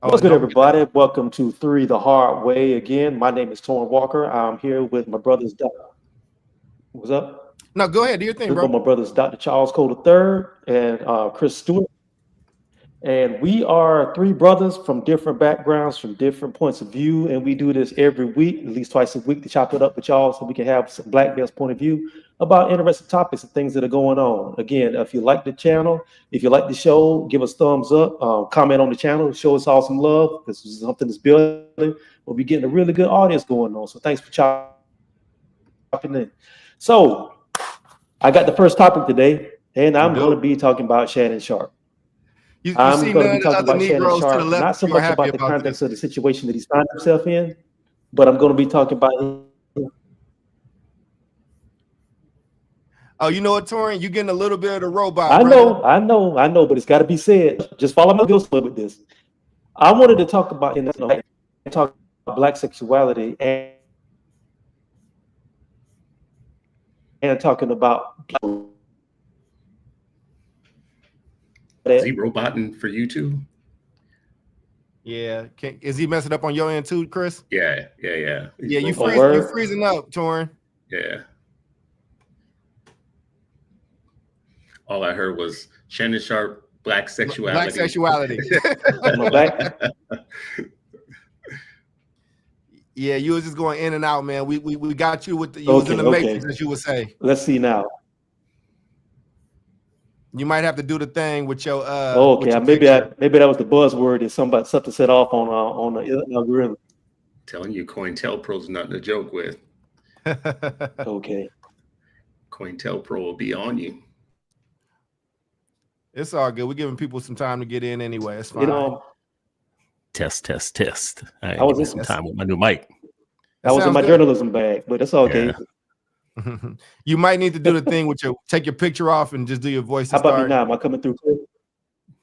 Oh, What's and good, don't forget everybody? Welcome to Three the Hard Way again. My name is Torraine Walker. I'm here with my brothers. What's up? no, go ahead, do your thing, With bro. my brothers, Dr. Charles Cole III and Chris Stewart. And we are three brothers from different backgrounds, from different points of view. And we do this every week, at least twice a week, to chop it up with y'all so we can have some black man's point of view about interesting topics and things that are going on. Again, if you like the channel, if you like the show, give us thumbs up, comment on the channel, show us all some love because this is something that's building. We'll be getting a really good audience going on. So thanks for chopping in. So I got the first topic today, and I'm going to be talking You about do. Shannon Sharp. I'm You going to see be none talking of the about other Shannon Negroes Sharp, to the not left so that much you are about the happy about context of this. the situation that he's found himself in, but I'm going to be talking about him. Oh, you know what, Torian? You getting a little bit of the robot, I brother. know, I know, I know, but it's got to be said. Just follow my bill with this. I wanted to talk about talk about black sexuality and talking about Is he that. roboting for you too? Yeah. Is he messing up on your end too, Chris? Yeah. He's Yeah, A roboting. you word. freezing up, Torian. Yeah. All I heard was Shannon Sharp, black Black sexuality. sexuality. Am I back? Yeah, you was just going in and out, man. We got you with you was in Okay, the matrix, okay. as you would say. Let's see now. You might have to do the thing with Okay, your picture. maybe that was the buzzword that something set off on the algorithm. Telling you, COINTELPRO's nothing to joke with. Okay. COINTELPRO will be on you. It's all good. We're giving people some time to get in anyway. It's You fine. know, Test. All I right, was give me in, some time with my new mic. I was in sounds my good. journalism bag, but it's okay. Yeah. You might need to do the thing with take your picture off and just do your voice to How about me start. now? Am I coming through clear?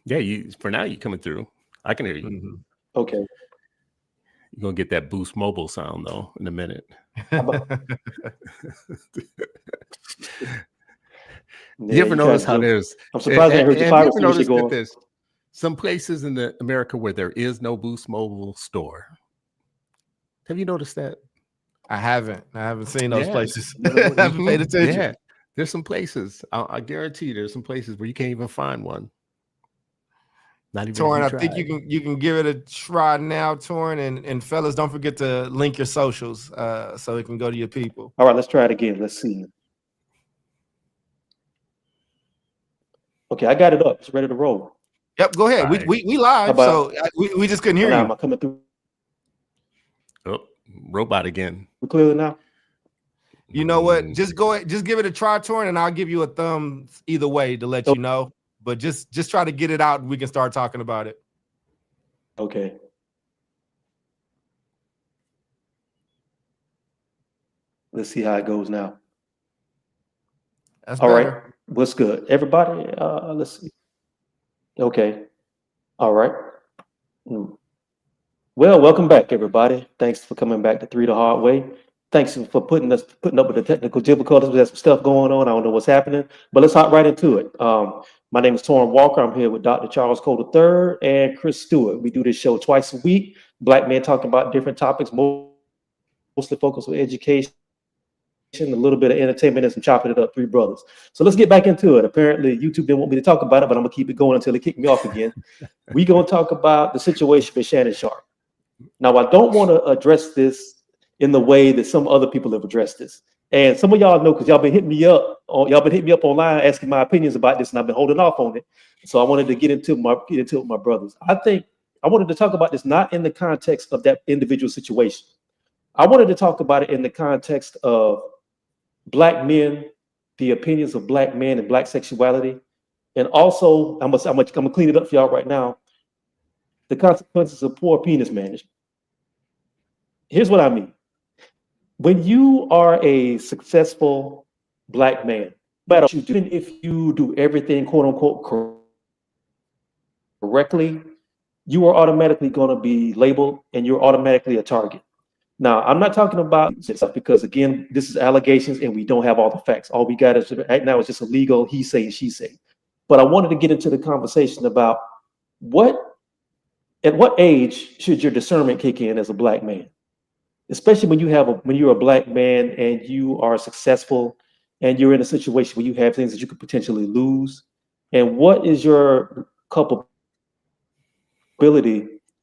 Yeah, for now you coming through. I can hear you. Mhm. Okay. You're gonna get that Boost Mobile sound though in a minute. How about, You yeah, ever you tried notice to how joke. there's I'm surprised I ain't heard your have you ever piracy shit noticed that going. there's some places in America where there is no Boost Mobile store? Have you noticed that? I haven't seen those Yeah. places. I haven't paid attention. Yeah. There's some places. I guarantee there's some places where you can't even find one. Not even if Torrin, you I think tried. you can give it a try now, Torrin, and fellas, don't forget to link your socials so it can go to your people. All right, let's try it again. Let's see. Okay, I got it up. It's ready to roll. Yep, go ahead. Right. We How live, so about we just couldn't hear now? Am you. I coming through Oh, robot again. clearly now? You know what? Mm, Just go ahead, just give it a try, Torrin, and I'll give you a thumb either way to let you know. But just try to get it out and we can start talking about it. Okay. Let's see how it goes now. That's All better. right. What's good? Everybody, let's see. Okay. All right. Well, welcome back, everybody. Thanks for coming back to Three the Hard Way. Thanks for putting up with the technical difficulties. We have some stuff going on. I don't know what's happening, but let's hop right into it. My name is Torraine Walker. I'm here with Dr. Charles Cole III and Chris Stewart. We do this show twice a week. Black men talking about different topics, mostly focused on education, a little bit of entertainment, and some chopping it up. Three brothers. So let's get back into it. Apparently, YouTube didn't want me to talk about it, but I'm gonna keep it going until they kick me off again. We're gonna talk about the situation with Shannon Sharp. Now, I don't want to address this in the way that some other people have addressed this. And some of y'all know because y'all been hitting me up online asking my opinions about this, and I've been holding off on it. So I wanted to get into it with my brothers. I think I wanted to talk about this not in the context of that individual situation. I wanted to talk about it in the context of Black men, the opinions of Black men and Black sexuality, and also I'm gonna clean it up for y'all right now. The consequences of poor penis management. Here's what I mean. When you are a successful Black man, but even if you do everything quote unquote correctly, you are automatically going to be labeled and you're automatically a target. Now, I'm not talking about stuff because again, this is allegations and we don't have all the facts. All we got is right now is just a legal he say and she say. But I wanted to get into the conversation about what At what age should your discernment kick in as a black man? Especially when you're a black man and you are successful and you're in a situation where you have things that you could potentially lose. And what is your culpability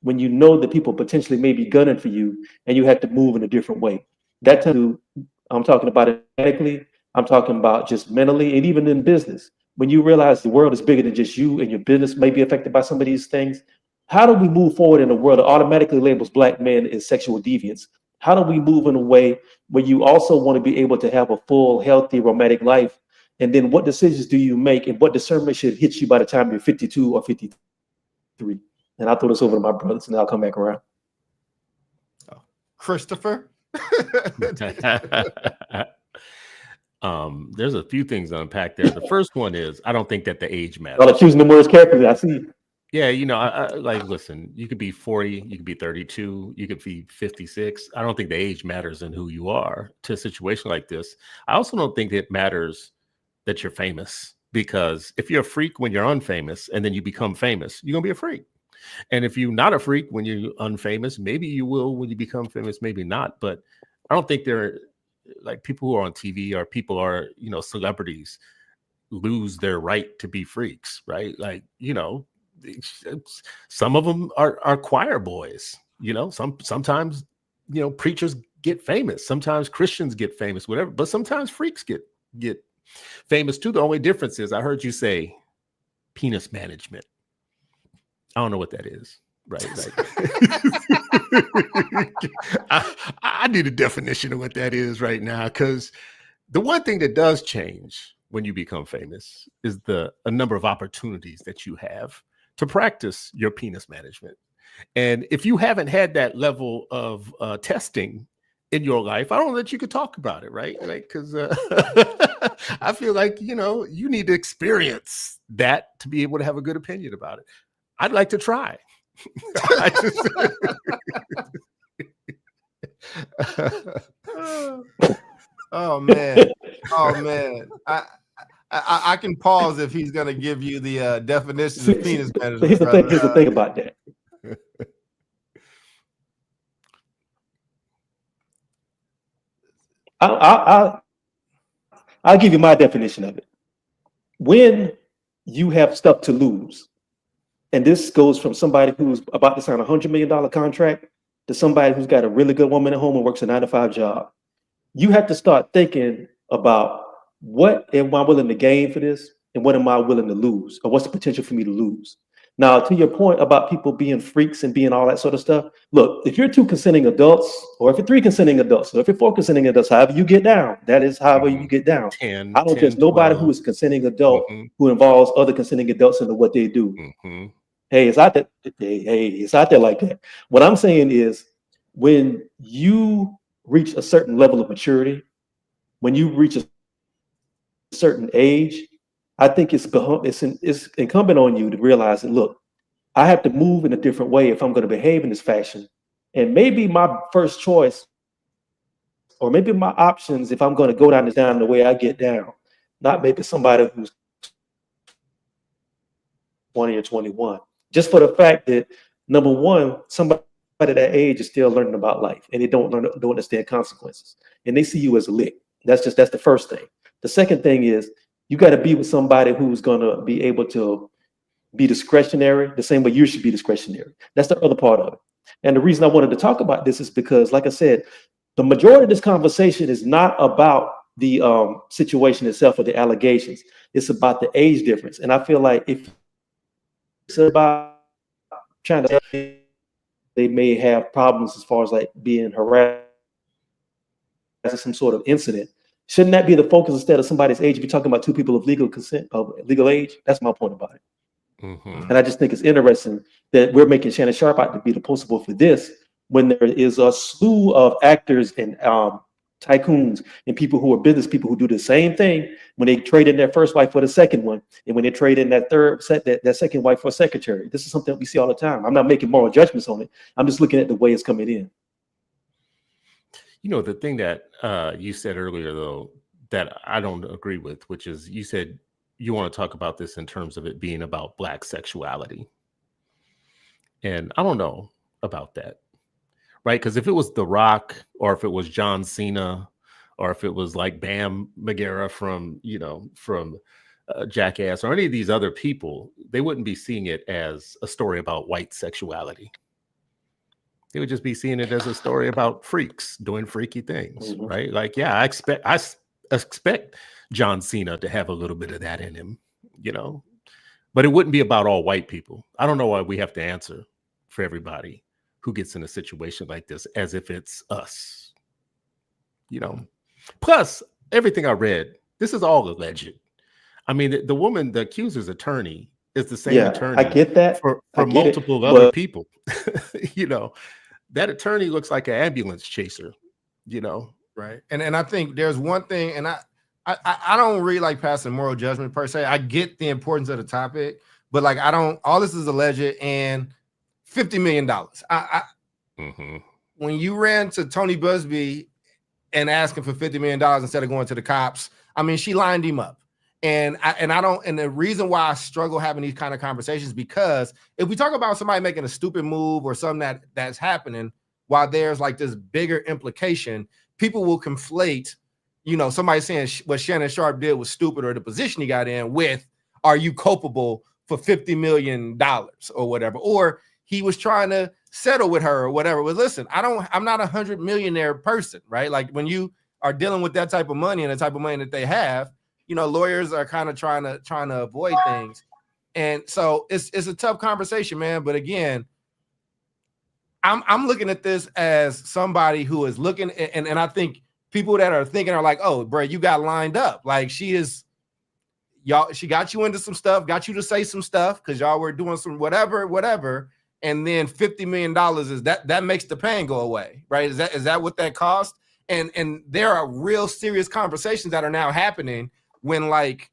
when you know that people potentially may be gunning for you and you have to move in a different way? I'm talking about it medically, I'm talking about just mentally, and even in business. When you realize the world is bigger than just you and your business may be affected by some of these things, how do we move forward in a world that automatically labels black men as sexual deviants? How do we move in a way where you also want to be able to have a full, healthy, romantic life? And then what decisions do you make and what discernment should hit you by the time you're 52 or 53? And I'll throw this over to my brothers and I'll come back around. Christopher? There's a few things to unpack there. The first one is, I don't think that the age matters. Y'all are choosing the words carefully, I see. Yeah, you know, I like, listen, you could be 40, you could be 32, you could be 56. I don't think the age matters in who you are to a situation like this. I also don't think it matters that you're famous, because if you're a freak when you're unfamous and then you become famous, you're gonna be a freak. And if you're not a freak when you're unfamous, maybe you will when you become famous, maybe not. But I don't think they're like people who are on TV or people are, you know, celebrities lose their right to be freaks, right? Like, you know, some of them are choir boys, you know, sometimes, you know, preachers get famous, sometimes Christians get famous, whatever, but sometimes freaks get famous too. The only difference is I heard you say penis management. I don't know what that is, right? Like, I need a definition of what that is right now, because the one thing that does change when you become famous is a number of opportunities that you have to practice your penis management. And if you haven't had that level of testing in your life, I don't know that you could talk about it, right? Like, because I feel like, you know, you need to experience that to be able to have a good opinion about it. I'd like to try. Oh man. I can pause if he's gonna give you the definitions of penis management. Here's the thing about that. I'll give you my definition of it. When you have stuff to lose, and this goes from somebody who's about to sign $100 million contract to somebody who's got a really good woman at home and works a 9-to-5 job, you have to start thinking about, what am I willing to gain for this? And what am I willing to lose? Or what's the potential for me to lose? Now, to your point about people being freaks and being all that sort of stuff, look, if you're 2 consenting adults, or if you're 3 consenting adults, or if you're 4 consenting adults, however you get down, that is however you get down. I don't trust nobody who is a consenting adult who involves other consenting adults into what they do. Hey, it's out there. Hey, it's out there like that. What I'm saying is, when you reach a certain level of maturity, when you reach a certain age, I think it's incumbent on you to realize that, look, I have to move in a different way if I'm going to behave in this fashion. And maybe my first choice, or maybe my options, if I'm going to go down the way I get down, not maybe somebody who's 20 or 21. Just for the fact that, number one, somebody at that age is still learning about life, and they don't understand consequences, and they see you as a lick. That's the first thing. The second thing is, you got to be with somebody who's going to be able to be discretionary the same way you should be discretionary. That's the other part of it. And the reason I wanted to talk about this is because, like I said, the majority of this conversation is not about the situation itself or the allegations. It's about the age difference. And I feel like if it's about trying to, they may have problems as far as like being harassed or some sort of incident. Shouldn't that be the focus instead of somebody's age? If you're talking about 2 people of legal consent, of legal age, that's my point about it. And I just think it's interesting that we're making Shannon Sharpe out to be the poster boy for this, when there is a slew of actors and tycoons and people who are business people who do the same thing when they trade in their first wife for the second one, and when they trade in that that second wife for a secretary. This is something we see all the time. I'm not making moral judgments on it. I'm just looking at the way it's coming in. You know, the thing that you said earlier, though, that I don't agree with, which is, you said you want to talk about this in terms of it being about Black sexuality. And I don't know about that, right? Because if it was The Rock, or if it was John Cena, or if it was like Bam Margera from, from Jackass, or any of these other people, they wouldn't be seeing it as a story about white sexuality. They would just be seeing it as a story about freaks doing freaky things, right? Like, yeah, I expect John Cena to have a little bit of that in him, but it wouldn't be about all white people. I don't know why we have to answer for everybody who gets in a situation like this as if it's us, Plus, everything I read, this is all alleged. I mean, the woman, the accuser's attorney, is the same attorney. I get that for multiple other people. That attorney looks like an ambulance chaser, Right. And I think there's one thing, and I don't really like passing moral judgment per se. I get the importance of the topic, but like all this is alleged, and $50 million. When you ran to Tony Busby and asking for $50 million instead of going to the cops, I mean, she lined him up. And the reason why I struggle having these kind of conversations, because if we talk about somebody making a stupid move or something that's happening while there's like this bigger implication, people will conflate, somebody saying what Shannon Sharpe did was stupid or the position he got in with, are you culpable for $50 million or whatever? Or he was trying to settle with her or whatever. Well, listen, I'm not $100 millionaire person, right? Like when you are dealing with that type of money and the type of money that they have, lawyers are kind of trying to avoid things. And so it's a tough conversation, man. But again, I'm looking at this as somebody who is looking, and I think people that are thinking are like, oh, bro, you got lined up. Like she got you into some stuff, got you to say some stuff because y'all were doing some whatever. And then $50 million is that makes the pain go away, right? Is that what that cost? And there are real serious conversations that are now happening when like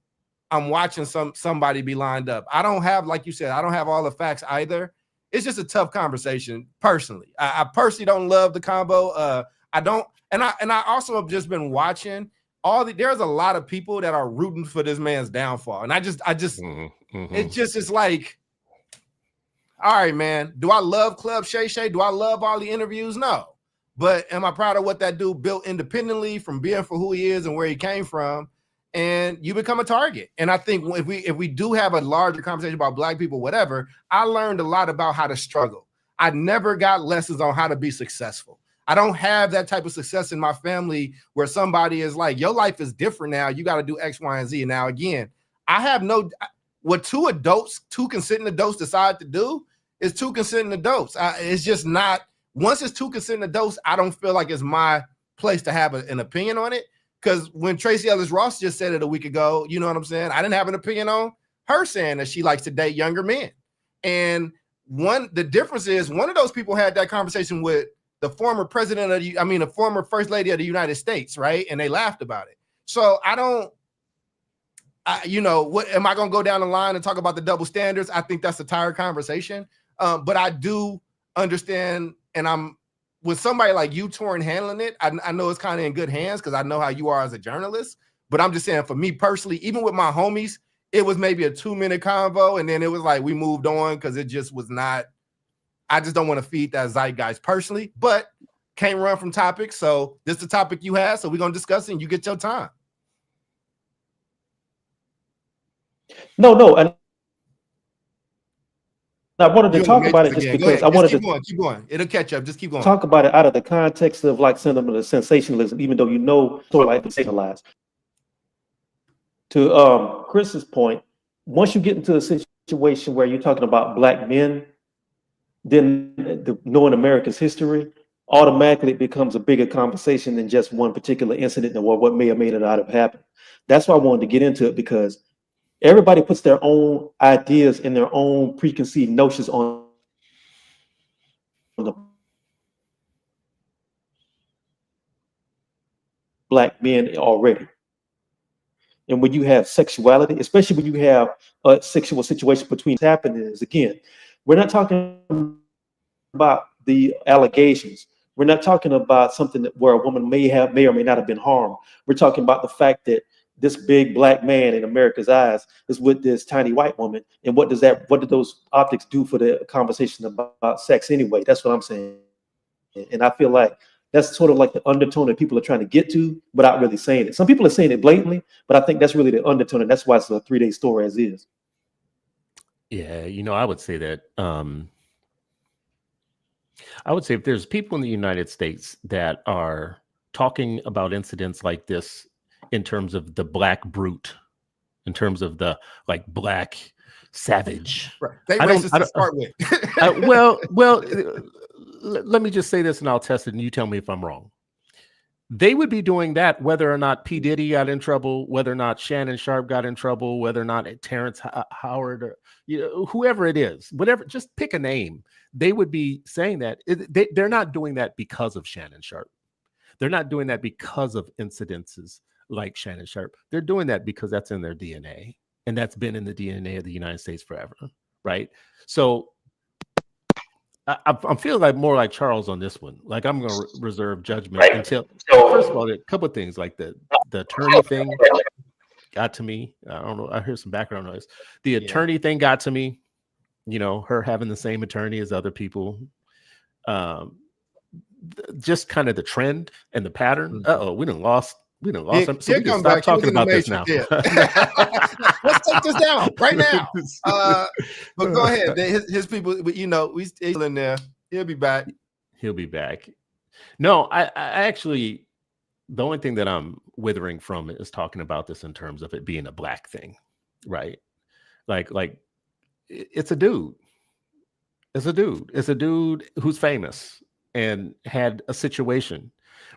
I'm watching somebody be lined up. I don't have, like you said, I don't have all the facts either. It's just a tough conversation personally. I personally don't love the combo. I don't, and I also have just been watching there's a lot of people that are rooting for this man's downfall. And it's like, all right, man, do I love Club Shay Shay? Do I love all the interviews? No. But am I proud of what that dude built independently from being for who he is and where he came from? And you become a target. And I think if we do have a larger conversation about Black people, whatever, I learned a lot about how to struggle. I never got lessons on how to be successful. I don't have that type of success in my family where somebody is like, your life is different now. You got to do X, Y, and Z. Now, again, I have what two consenting adults decide to do is two consenting adults. It's just not, once it's two consenting adults, I don't feel like it's my place to have an opinion on it. Because when Tracy Ellis Ross just said it a week ago, you know what I'm saying? I didn't have an opinion on her saying that she likes to date younger men. And the difference is one of those people had that conversation with the former the former first lady of the United States, right? And they laughed about it. So what am I going to go down the line and talk about the double standards? I think that's a tired conversation. But I do understand, and I'm with somebody like you, Torraine, handling it. I know it's kind of in good hands because I know how you are as a journalist. But I'm just saying, for me personally, even with my homies, it was maybe a 2-minute convo, and then it was like we moved on because it just was not. I just don't want to feed that zeitgeist personally, but can't run from topics. So this is the topic you have, so we're gonna discuss it, and you get your time. No, and I wanted to talk about it just because I wanted to keep going. It'll catch up. Just keep going. Talk about it out of the context of like sentiment of sensationalism, even though sort of like sensationalized. To Chris's point, once you get into a situation where you're talking about Black men, then knowing America's history automatically it becomes a bigger conversation than just one particular incident or what may or may not have happened. That's why I wanted to get into it, because everybody puts their own ideas and their own preconceived notions on the Black men already. And when you have sexuality, especially when you have a sexual situation between happening, again, we're not talking about the allegations. We're not talking about something where a woman may or may not have been harmed. We're talking about the fact that this big black man in America's eyes is with this tiny white woman. And what do those optics do for the conversation about sex anyway? That's what I'm saying. And I feel like that's sort of like the undertone that people are trying to get to without really saying it. Some people are saying it blatantly, but I think that's really the undertone, and that's why it's a 3-day story as is. Yeah, I would say that. I would say if there's people in the United States that are talking about incidents like this in terms of the black brute, in terms of the like black savage, right. They racist to start with. Let me just say this and I'll test it and you tell me if I'm wrong. They would be doing that whether or not P. Diddy got in trouble, whether or not Shannon Sharp got in trouble, whether or not Terrence Howard, or whoever it is, whatever, just pick a name. They would be saying that. They're not doing that because of Shannon Sharp. They're not doing that because of incidences like Shannon Sharp. They're doing that because that's in their DNA, and that's been in the DNA of the United States forever, right? So I'm feeling like more like Charles on this one. Like I'm going to reserve judgment until, first of all, a couple of things like the attorney thing got to me. I don't know. I hear some background noise. The attorney thing got to me. Her having the same attorney as other people. Just kind of the trend and the pattern. We done lost. We done lost. So we can stop talking about this now. Let's take this down right now. But go ahead. His people, we still in there. He'll be back. He'll be back. No, I actually, the only thing that I'm withering from is talking about this in terms of it being a black thing, right? Like it's a dude. It's a dude. It's a dude who's famous and had a situation.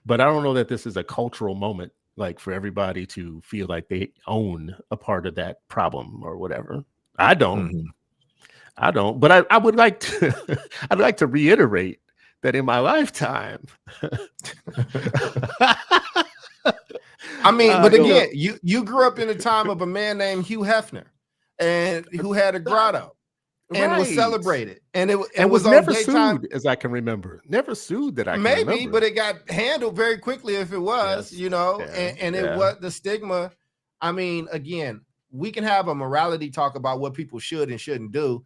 But I don't know that this is a cultural moment, like for everybody to feel like they own a part of that problem or whatever. I don't. Mm-hmm. I don't. But I would like to. I'd like to reiterate that in my lifetime. I mean, but again, you grew up in a time of a man named Hugh Hefner, and who had a grotto. And was celebrated, and it was never sued, as I can remember. Never sued that I can remember. Maybe, but it got handled very quickly if it was, and it was the stigma. I mean, again, we can have a morality talk about what people should and shouldn't do,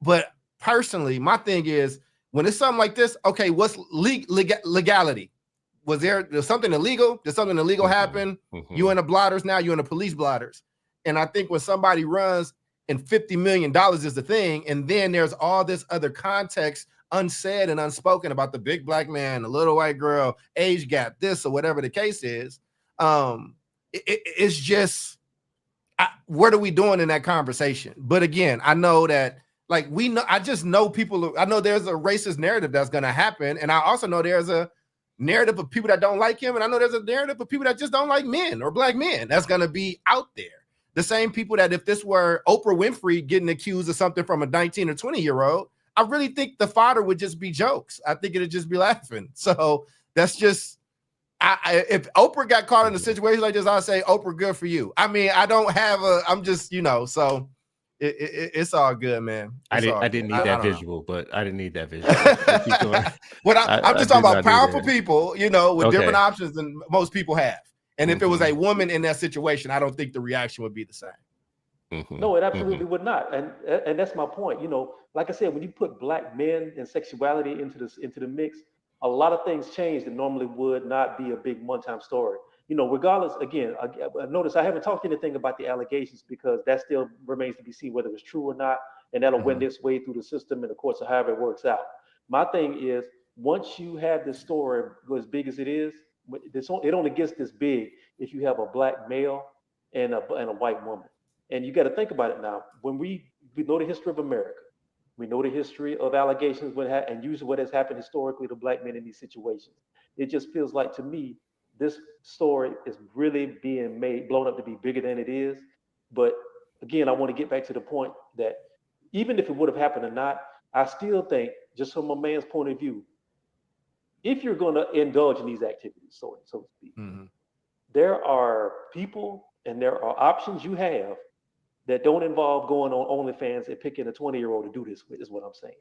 but personally, my thing is when it's something like this, okay, what's legality? Was there something illegal? Did something illegal happen? Mm-hmm. You in the blotters now? You in the police blotters? And I think when somebody runs. And $50 million is the thing. And then there's all this other context unsaid and unspoken about the big black man, the little white girl, age gap, this or whatever the case is. It's just, what are we doing in that conversation? But again, I know that I just know people, I know there's a racist narrative that's going to happen. And I also know there's a narrative of people that don't like him. And I know there's a narrative of people that just don't like men or black men that's going to be out there. The same people that if this were Oprah Winfrey getting accused of something from a 19 or 20-year-old, I really think the fodder would just be jokes. I think it'd just be laughing. So that's just, if Oprah got caught in a situation like this, I'd say, Oprah, good for you. I mean, I'm just, so it's all good, man. I didn't need that visual, but I didn't need that visual. But I'm just talking about powerful people, with different options than most people have. And if it was a woman in that situation, I don't think the reaction would be the same. Mm-hmm. No, it absolutely would not. And that's my point. Like I said, when you put black men and sexuality into the mix, a lot of things change that normally would not be a big one-time story. Regardless, again, notice I haven't talked anything about the allegations because that still remains to be seen whether it's true or not. And that'll win its way through the system and the courts or however it works out. My thing is, once you have this story go as big as it is, it only gets this big if you have a black male and a white woman. And you got to think about it now. When we know the history of America, we know the history of allegations and usually what has happened historically to black men in these situations. It just feels like to me, this story is really being blown up to be bigger than it is. But again, I want to get back to the point that even if it would have happened or not, I still think, just from a man's point of view, if you're going to indulge in these activities, so to speak, there are people and there are options you have that don't involve going on OnlyFans and picking a 20-year-old to do this with, is what I'm saying.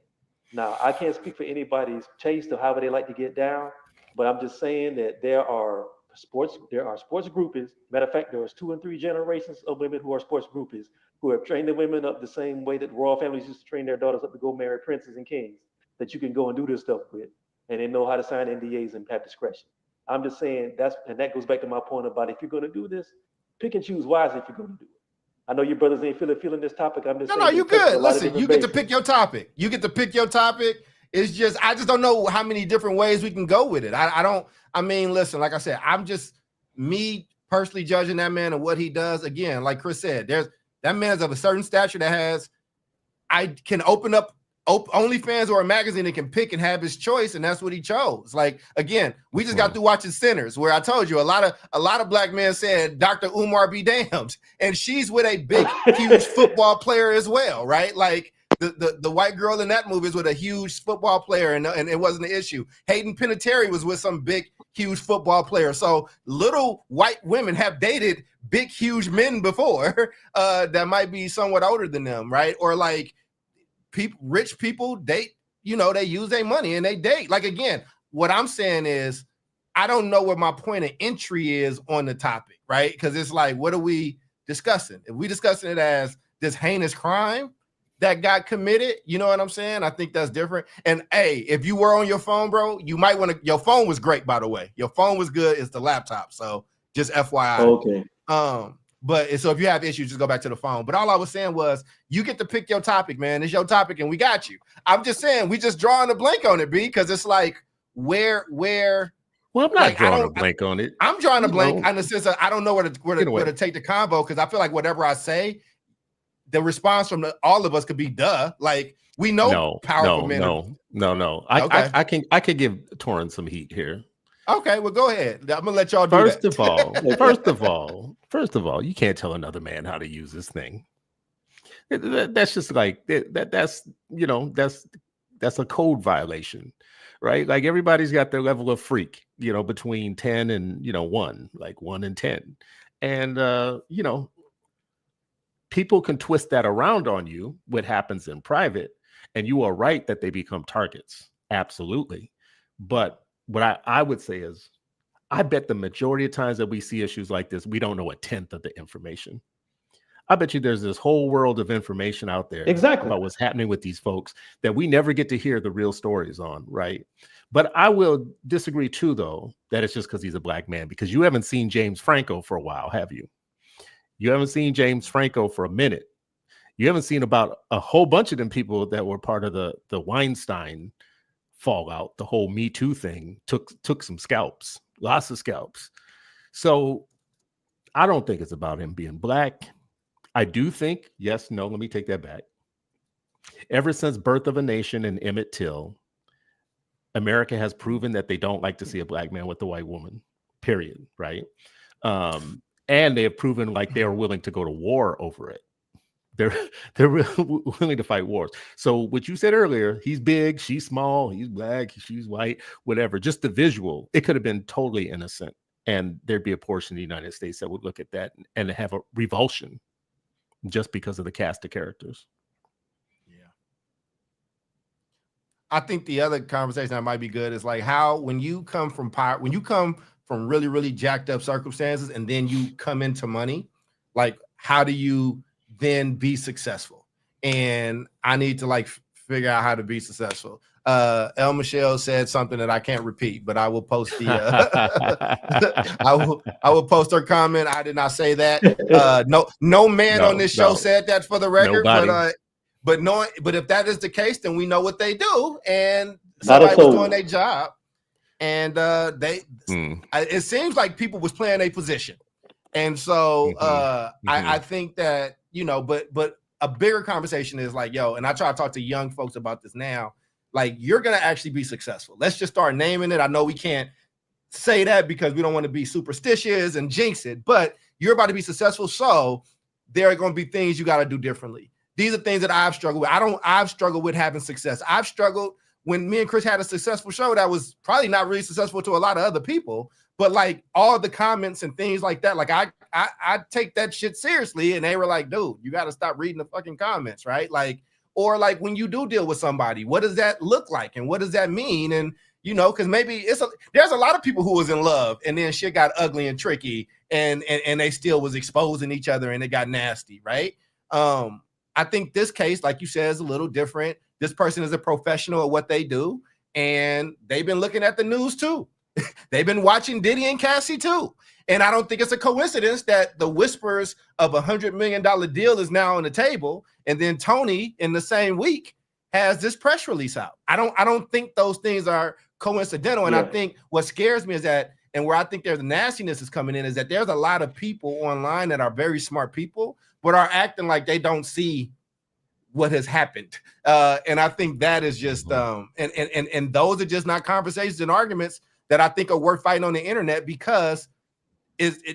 Now, I can't speak for anybody's taste or however they like to get down, but I'm just saying that there are there are sports groupies. Matter of fact, there was 2 and 3 generations of women who are sports groupies who have trained the women up the same way that royal families used to train their daughters up to go marry princes and kings, that you can go and do this stuff with. And they know how to sign NDAs and have discretion. I'm just saying that goes back to my point about if you're going to do this, pick and choose wisely if you're going to do it. I know your brothers ain't feeling this topic. I'm just saying. No, you good. Listen, you get to pick your topic. You get to pick your topic. It's just, I just don't know how many different ways we can go with it. I mean, listen, like I said, I'm just me personally judging that man and what he does. Again, like Chris said, that man's of a certain stature I can open up OnlyFans or a magazine and can pick and have his choice, and that's what he chose. Like, again, we just got through watching Sinners, where I told you a lot of black men said Dr. Umar be damned, and she's with a big, huge football player as well, right? Like the white girl in that movie is with a huge football player, and it wasn't an issue. Hayden Panettiere was with some big, huge football player. So little white women have dated big, huge men before that might be somewhat older than them, right? Or like rich people date, they use their money and they date. Like, again, what I'm saying is, I don't know what my point of entry is on the topic, right? Because it's like, what are we discussing? If we discussing it as this heinous crime that got committed, you know what I'm saying? I think that's different. And hey, if you were on your phone, bro, you might want to, your phone was great, by the way. Your phone was good. It's the laptop. So just FYI. Okay. But so if you have issues, just go back to the phone. But all I was saying was, you get to pick your topic, man. It's your topic, and we got you. I'm just saying, we just drawing a blank on it, B, because it's like, where. Well, I'm not drawing a blank on it. I'm drawing a blank in the sense of I don't know where to take the combo, because I feel like whatever I say, the response from all of us could be duh. Like, we know powerful men. No. I can give Torraine some heat here. Okay, well, go ahead. I'm gonna let y'all do First of all, you can't tell another man how to use this thing. That's just like that's a code violation, right? Like, everybody's got their level of freak, between 10 and 1, like 1 and 10, and people can twist that around on you. What happens in private, and you are right that they become targets, absolutely, but what I would say is, I bet the majority of times that we see issues like this, we don't know a tenth of the information. I bet you there's this whole world of information out there about what's happening with these folks that we never get to hear the real stories on, right? But I will disagree too, though, that it's just because he's a black man, because you haven't seen James Franco for a while, have you? You haven't seen James Franco for a minute. You haven't seen about a whole bunch of them people that were part of the Weinstein fallout. The whole Me Too thing took some scalps, lots of scalps. So I don't think it's about him being black. I do think, let me take that back. Ever since Birth of a Nation and Emmett Till, America has proven that they don't like to see a black man with a white woman, period, right? And they have proven like they are willing to go to war over it. They're willing to fight wars. So what you said earlier, he's big, she's small, he's black, she's white, whatever. Just the visual, it could have been totally innocent, and there'd be a portion of the United States that would look at that and have a revulsion just because of the cast of characters. Yeah. I think the other conversation that might be good is like how when you come from really, really jacked up circumstances and then you come into money, like how do you then be successful? And I need to like figure out how to be successful. El Michelle said something that I can't repeat, but I will post the I will post her comment. I did not say that. No man on this show said that, for the record. Nobody. But if that is the case, then we know what they do, and somebody was doing their job, and it seems like people was playing a position, and so I think that but a bigger conversation is like, and I try to talk to young folks about this now. Like, you're going to actually be successful. Let's just start naming it. I know we can't say that because we don't want to be superstitious and jinx it, but you're about to be successful. So there are going to be things you got to do differently. These are things that I've struggled with. I've struggled with having success. I've struggled when me and Chris had a successful show that was probably not really successful to a lot of other people, but like all the comments and things like that, like I take that shit seriously. And they were like, dude, you got to stop reading the fucking comments, right? Like, or like when you do deal with somebody, what does that look like? And what does that mean? And, because maybe there's a lot of people who was in love and then shit got ugly and tricky and they still was exposing each other and it got nasty, right? I think this case, like you said, is a little different. This person is a professional at what they do, and they've been looking at the news too. They've been watching Diddy and Cassie too. And I don't think it's a coincidence that the whispers of $100 million deal is now on the table. And then Tony in the same week has this press release out. I don't think those things are coincidental. And I think what scares me is that, and where I think there's the nastiness is coming in, is that there's a lot of people online that are very smart people, but are acting like they don't see what has happened. And I think that is just, and those are just not conversations and arguments that I think are worth fighting on the internet, because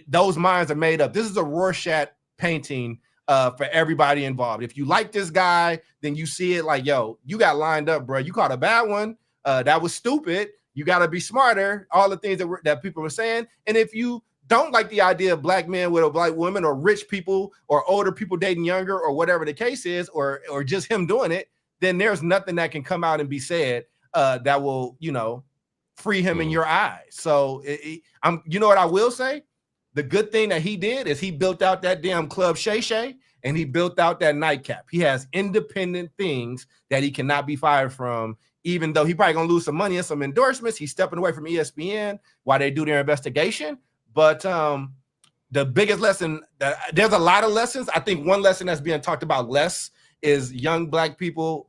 those minds are made up. This is a Rorschach painting for everybody involved. If you like this guy, then you see it like, yo, you got lined up, bro. You caught a bad one. That was stupid. You got to be smarter. All the things that people were saying. And if you don't like the idea of black men with a black woman, or rich people or older people dating younger, or whatever the case is, or just him doing it, then there's nothing that can come out and be said that will, free him in your eyes. So you know what I will say? The good thing that he did is he built out that damn Club Shay Shay, and he built out that nightcap. He has independent things that he cannot be fired from, even though he probably gonna lose some money and some endorsements. He's stepping away from ESPN while they do their investigation. But the biggest lesson, there's a lot of lessons. I think one lesson that's being talked about less is young black people,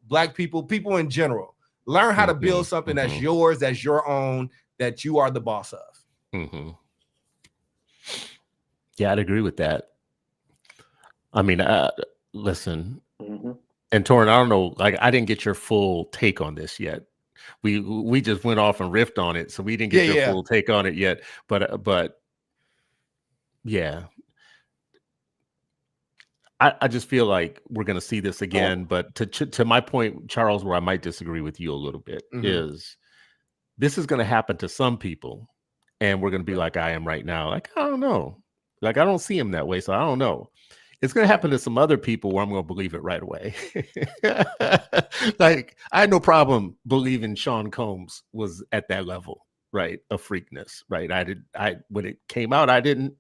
people in general. Learn how to build something that's yours, that's your own, that you are the boss of. Yeah, I'd agree with that. I mean, listen, and Torraine, I don't know, like, I didn't get your full take on this yet. We just went off and riffed on it, so we didn't get your full take on it yet. But yeah, I just feel like we're going to see this again. But to my point, Charles, where I might disagree with you a little bit, is this is going to happen to some people, and we're going to be like I am right now. Like, I don't know. Like, I don't see him that way, so I don't know. It's going to happen to some other people where I'm going to believe it right away. Like, I had no problem believing Sean Combs was at that level, right, of freakness, right? When it came out, I didn't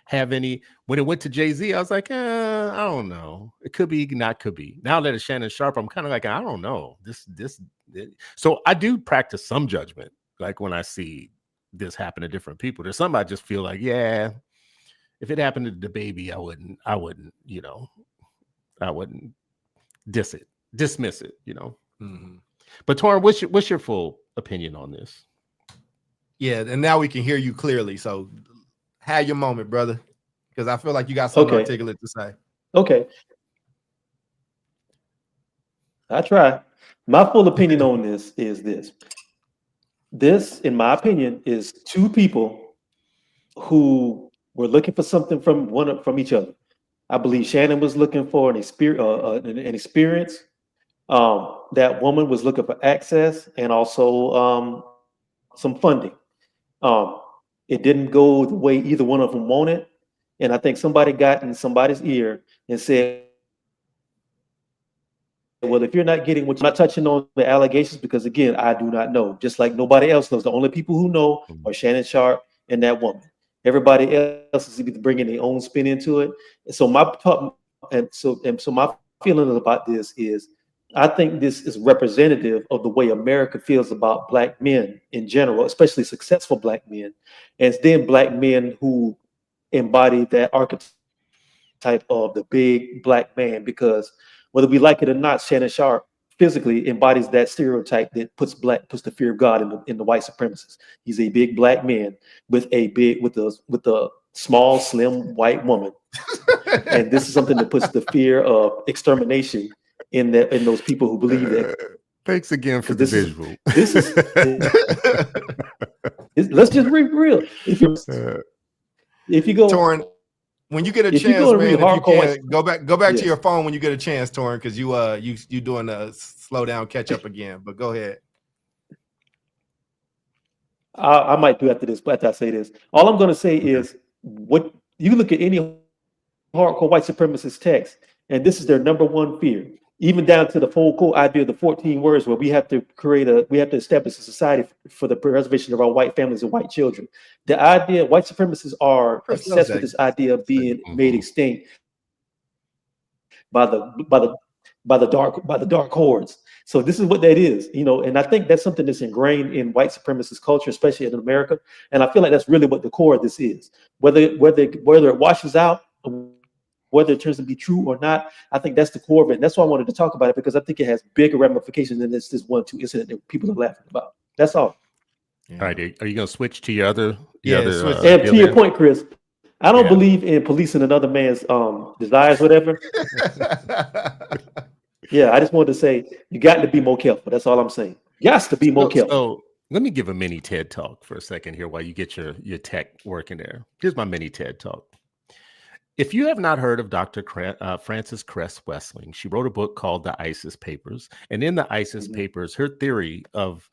have any. When it went to Jay-Z, I was like, I don't know. It could be, not could be. Now that it's Shannon Sharpe, I'm kind of like, I don't know. So I do practice some judgment, like when I see this happen to different people. There's some I just feel like, yeah, if it happened to the baby, I wouldn't, I wouldn't dismiss it, But Torraine, what's your full opinion on this? Yeah, and now we can hear you clearly. So have your moment, brother, because I feel like you got something articulate to say. Okay. I try. My full opinion on this is this. This, in my opinion, is two people who were looking for something from each other. I believe Shannon was looking for an experience. That woman was looking for access and also some funding. It didn't go the way either one of them wanted. And I think somebody got in somebody's ear and said, well, if you're not getting what you're not touching on the allegations, because again, I do not know, just like nobody else knows. The only people who know are Shannon Sharpe and that woman. Everybody else is either bringing their own spin into it. And so my feeling about this is, I think this is representative of the way America feels about black men in general, especially successful black men, and then black men who embody that archetype of the big black man. Because whether we like it or not, Shannon Sharpe physically embodies that stereotype that puts the fear of God in the white supremacists. He's a big black man with a small, slim white woman, and this is something that puts the fear of extermination in those people who believe that. Thanks again for the visual. Let's just be real. If you go, Torraine, when you get a chance, man, if you can, go back to your phone when you get a chance, Torraine, because you doing a slow down catch up again. But go ahead. I might do after this, but after I say this, all I'm going to say is, what you look at any hardcore white supremacist text, and this is their number one fear. even down to the full core idea of the 14 words, where we have to establish a society for the preservation of our white families and white children. The idea, white supremacists are Chris loves obsessed that. with this idea of being made Mhm. extinct by the dark hordes. So this is what that is, and I think that's something that's ingrained in white supremacist culture, especially in America. And I feel like that's really what the core of this is. Whether it washes out, whether it turns to be true or not, I think that's the core of it. And that's why I wanted to talk about it, because I think it has bigger ramifications than this 1-2 incident that people are laughing about. That's all. All right, are you going to switch to your other? Switch. And to your point, Chris, I don't believe in policing another man's desires, whatever. Yeah, I just wanted to say you got to be more careful. That's all I'm saying. You got to be more careful. So let me give a mini TED talk for a second here while you get your tech working there. Here's my mini TED talk. If you have not heard of Dr. Frances Cress Wessling, she wrote a book called The ISIS Papers. And in the ISIS Papers, her theory of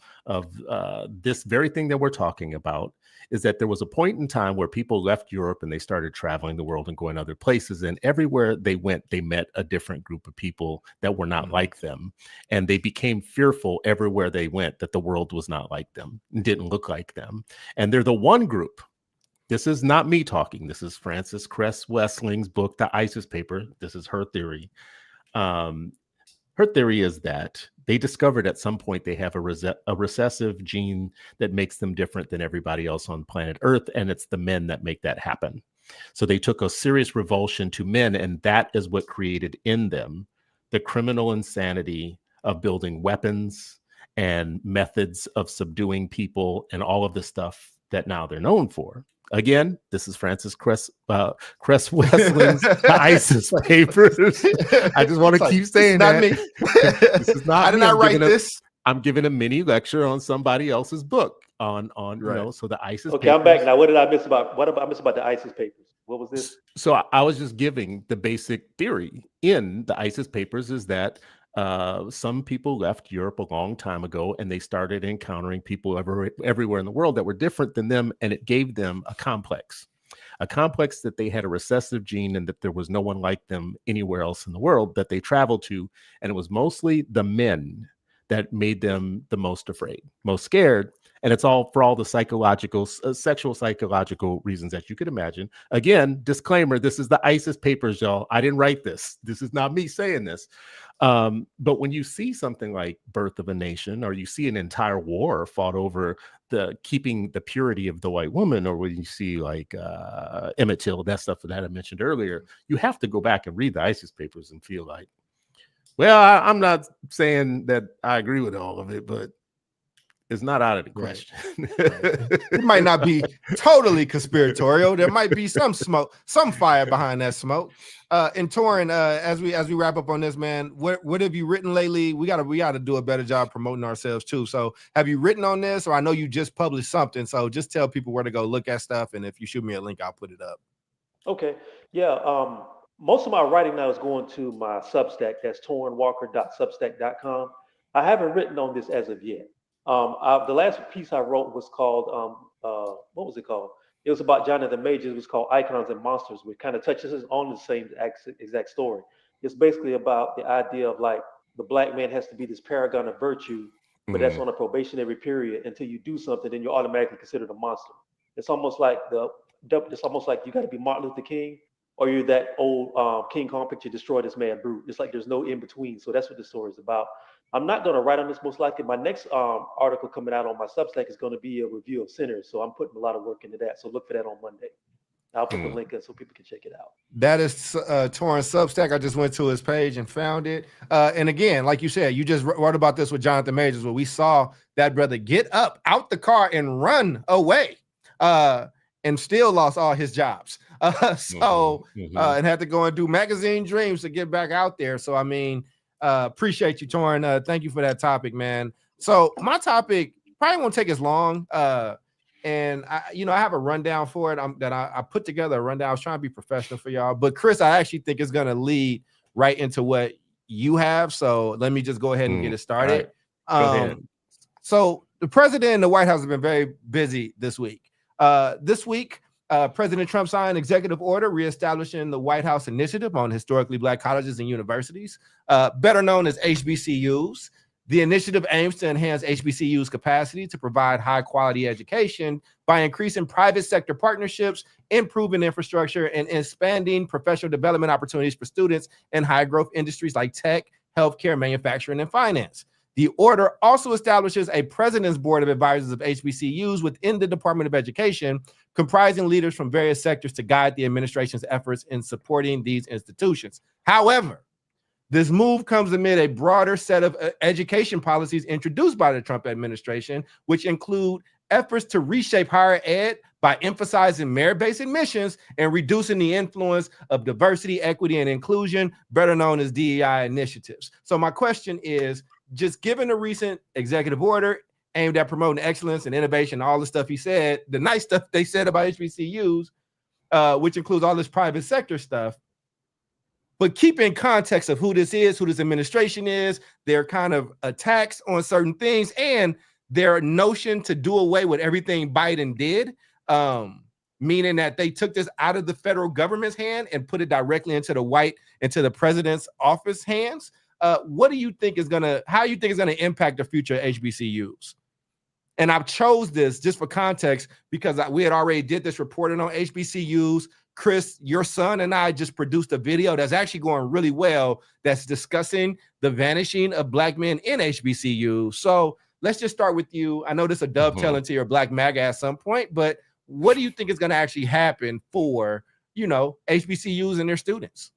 this very thing that we're talking about is that there was a point in time where people left Europe and they started traveling the world and going other places. And everywhere they went, they met a different group of people that were not like them. And they became fearful everywhere they went that the world was not like them and didn't look like them. And they're the one group. This is not me talking. This is Frances Cress Wessling's book, The ISIS Paper. This is her theory. Her theory is that they discovered at some point they have a recessive gene that makes them different than everybody else on planet Earth, and it's the men that make that happen. So they took a serious revulsion to men, and that is what created in them the criminal insanity of building weapons and methods of subduing people and all of the stuff that now they're known for. Again, this is Frances Cress Wessling's ISIS Papers. I just want to keep saying that. Me. This is not I did me. not write this. I'm giving a mini lecture on somebody else's book on so the ISIS Okay, Papers. I'm back now. What did I miss about the ISIS Papers? What was this? So I was just giving the basic theory in the ISIS Papers is that some people left Europe a long time ago and they started encountering people everywhere in the world that were different than them. And it gave them a complex that they had a recessive gene and that there was no one like them anywhere else in the world that they traveled to. And it was mostly the men that made them the most afraid, most scared. And it's all for all the sexual psychological reasons that you could imagine. Again, disclaimer, this is the ISIS Papers, y'all. I didn't write this. This is not me saying this. But when you see something like Birth of a Nation, or you see an entire war fought over keeping the purity of the white woman, or when you see like Emmett Till, that stuff that I mentioned earlier, you have to go back and read the ISIS Papers and feel like, well, I'm not saying that I agree with all of it, but it's not out of the question. Right. It might not be totally conspiratorial. There might be some smoke, some fire behind that smoke. And Torraine, as we wrap up on this, man, what have you written lately? We gotta do a better job promoting ourselves too. So have you written on this, or I know you just published something? So just tell people where to go look at stuff, and if you shoot me a link, I'll put it up. Okay, yeah. Most of my writing now is going to my Substack. That's torrainewalker.substack.com. I haven't written on this as of yet. The last piece I wrote was called, what was it called? It was about Jonathan Majors. It was called Icons and Monsters, which kind of touches on the same exact story. It's basically about the idea of like the black man has to be this paragon of virtue, but that's on a probationary period. Until you do something, then you're automatically considered a monster. It's almost like you got to be Martin Luther King, or you're that old King Kong picture, Destroy This Man Brute. It's like there's no in between. So that's what the story is about. I'm not going to write on this most likely. My next article coming out on my Substack is going to be a review of Sinners. So I'm putting a lot of work into that. So look for that on Monday. I'll put the link in so people can check it out. That is Torraine's Substack. I just went to his page and found it. And again, like you said, you just wrote about this with Jonathan Majors, where we saw that brother get up out the car and run away and still lost all his jobs. And had to go and do magazine dreams to get back out there. So, I mean, appreciate you, Torraine. Thank you for that topic, man. So my topic probably won't take as long. And I have a rundown for it. I put together a rundown. I was trying to be professional for y'all, but Chris, I actually think it's going to lead right into what you have. So let me just go ahead and get it started. Right. Go ahead. So the president and the White House have been very busy this week. This week, President Trump signed an executive order reestablishing the White House Initiative on Historically Black Colleges and Universities, better known as HBCUs. The initiative aims to enhance HBCUs' capacity to provide high-quality education by increasing private sector partnerships, improving infrastructure, and expanding professional development opportunities for students in high-growth industries like tech, healthcare, manufacturing, and finance. The order also establishes a President's Board of Advisors of HBCUs within the Department of Education, comprising leaders from various sectors to guide the administration's efforts in supporting these institutions. However, this move comes amid a broader set of education policies introduced by the Trump administration, which include efforts to reshape higher ed by emphasizing merit-based admissions and reducing the influence of diversity, equity, and inclusion, better known as DEI initiatives. So my question is, just given the recent executive order aimed at promoting excellence and innovation, all the stuff he said, the nice stuff they said about HBCUs, which includes all this private sector stuff, but keep in context of who this is, who this administration is, their kind of attacks on certain things, and their notion to do away with everything Biden did, meaning that they took this out of the federal government's hand and put it directly into the president's office hands. What do you think is how you think is gonna impact the future of HBCUs? And I've chose this just for context because we had already did this reporting on HBCUs. Chris, your son and I just produced a video that's actually going really well that's discussing the vanishing of Black men in HBCUs. So let's just start with you. I know this will dovetail into your Black MAGA at some point, but what do you think is going to actually happen for, HBCUs and their students?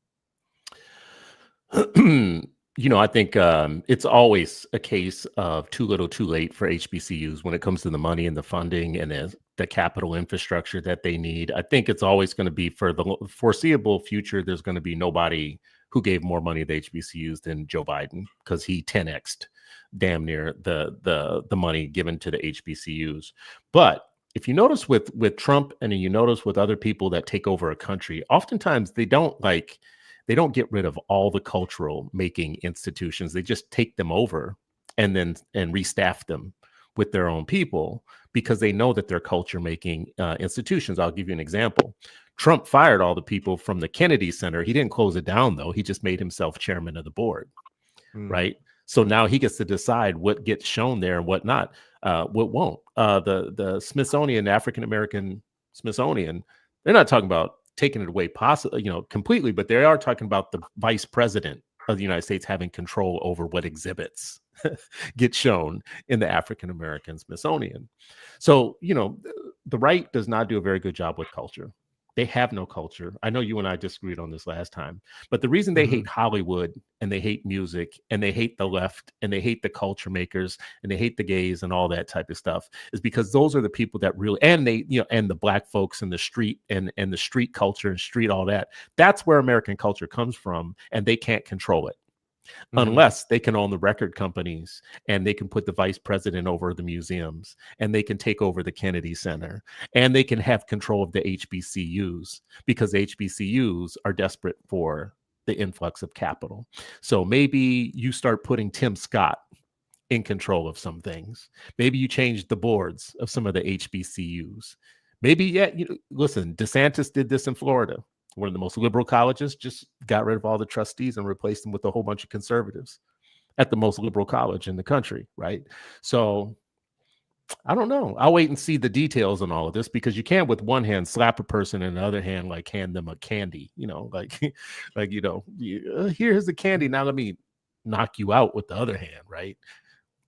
I think it's always a case of too little, too late for HBCUs when it comes to the money and the funding and the capital infrastructure that they need. I think it's always going to be for the foreseeable future. There's going to be nobody who gave more money to HBCUs than Joe Biden because he 10x'd damn near the money given to the HBCUs. But if you notice with Trump and you notice with other people that take over a country, oftentimes they don't get rid of all the cultural making institutions. They just take them over and restaff them with their own people because they know that they're culture making institutions. I'll give you an example. Trump fired all the people from the Kennedy Center. He didn't close it down though. He just made himself chairman of the board, right? So now he gets to decide what gets shown there and what not, what won't. The Smithsonian, African-American Smithsonian, they're not talking about taking it away completely, but they are talking about the vice president of the United States having control over what exhibits get shown in the African-American Smithsonian. So, the right does not do a very good job with culture. They have no culture. I know you and I disagreed on this last time, but the reason they hate Hollywood and they hate music and they hate the left and they hate the culture makers and they hate the gays and all that type of stuff is because those are the people that really, and they, and the Black folks in the street and the street culture and street, all that. That's where American culture comes from, and they can't control it. Unless they can own the record companies and they can put the vice president over the museums and they can take over the Kennedy Center and they can have control of the HBCUs because HBCUs are desperate for the influx of capital. So maybe you start putting Tim Scott in control of some things. Maybe you change the boards of some of the HBCUs. Maybe, listen, DeSantis did this in Florida. One of the most liberal colleges just got rid of all the trustees and replaced them with a whole bunch of conservatives at the most liberal college in the country, right? So I don't know. I'll wait and see the details on all of this because you can't with one hand slap a person and the other hand like hand them a candy, here's the candy. Now let me knock you out with the other hand, right?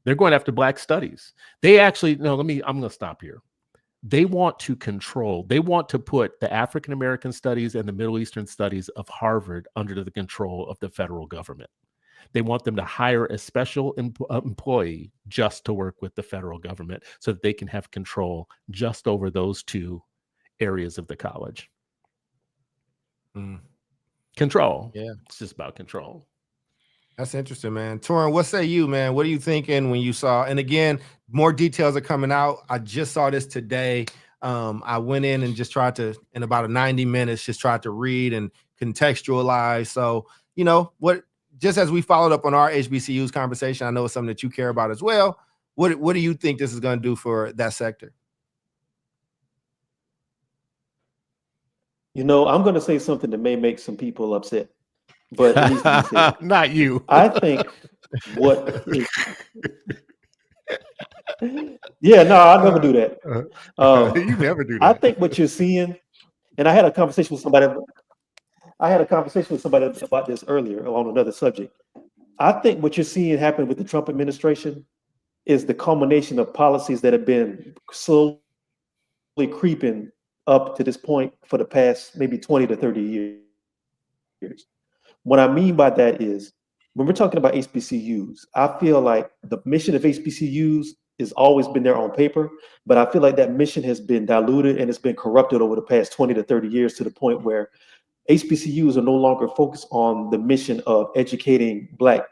They're going after Black studies. They actually, I'm going to stop here. They want to put the African-American studies and the Middle Eastern studies of Harvard under the control of the federal government. They want them to hire a special employee just to work with the federal government so that they can have control just over those two areas of the college. Control. Yeah. It's just about control. That's interesting, man. Torraine, what say you, man? What are you thinking when you saw? And again, more details are coming out. I just saw this today. I went in and just tried to, in about 90 minutes, just tried to read and contextualize. So, just as we followed up on our HBCUs conversation, I know it's something that you care about as well. What do you think this is going to do for that sector? You know, I'm going to say something that may make some people upset, but it needs to be said. Not you. I think what is, yeah, no, I'll never do that. You never do I that. think what you're seeing, and I had a conversation with somebody. I had a conversation with somebody about this earlier on another subject. I think what you're seeing happen with the Trump administration is the culmination of policies that have been slowly creeping up to this point for the past maybe 20 to 30 years. What I mean by that is when we're talking about HBCUs, I feel like the mission of HBCUs has always been there on paper, but I feel like that mission has been diluted and it's been corrupted over the past 20 to 30 years to the point where HBCUs are no longer focused on the mission of educating Black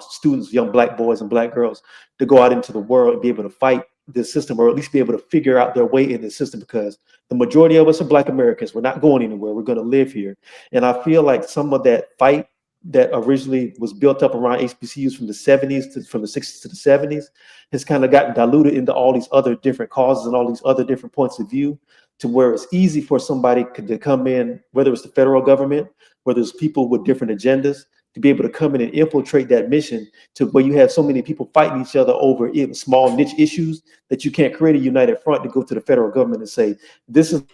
students, young Black boys and Black girls, to go out into the world and be able to fight this system, or at least be able to figure out their way in the system, because the majority of us are Black Americans. We're not going anywhere. We're going to live here. And I feel like some of that fight that originally was built up around HBCUs from the 70s to from the 60s to the 70s has kind of gotten diluted into all these other different causes and all these other different points of view, to where it's easy for somebody to come in, whether it's the federal government, whether it's people with different agendas, to be able to come in and infiltrate that mission, to where you have so many people fighting each other over even small niche issues that you can't create a united front to go to the federal government and say, this is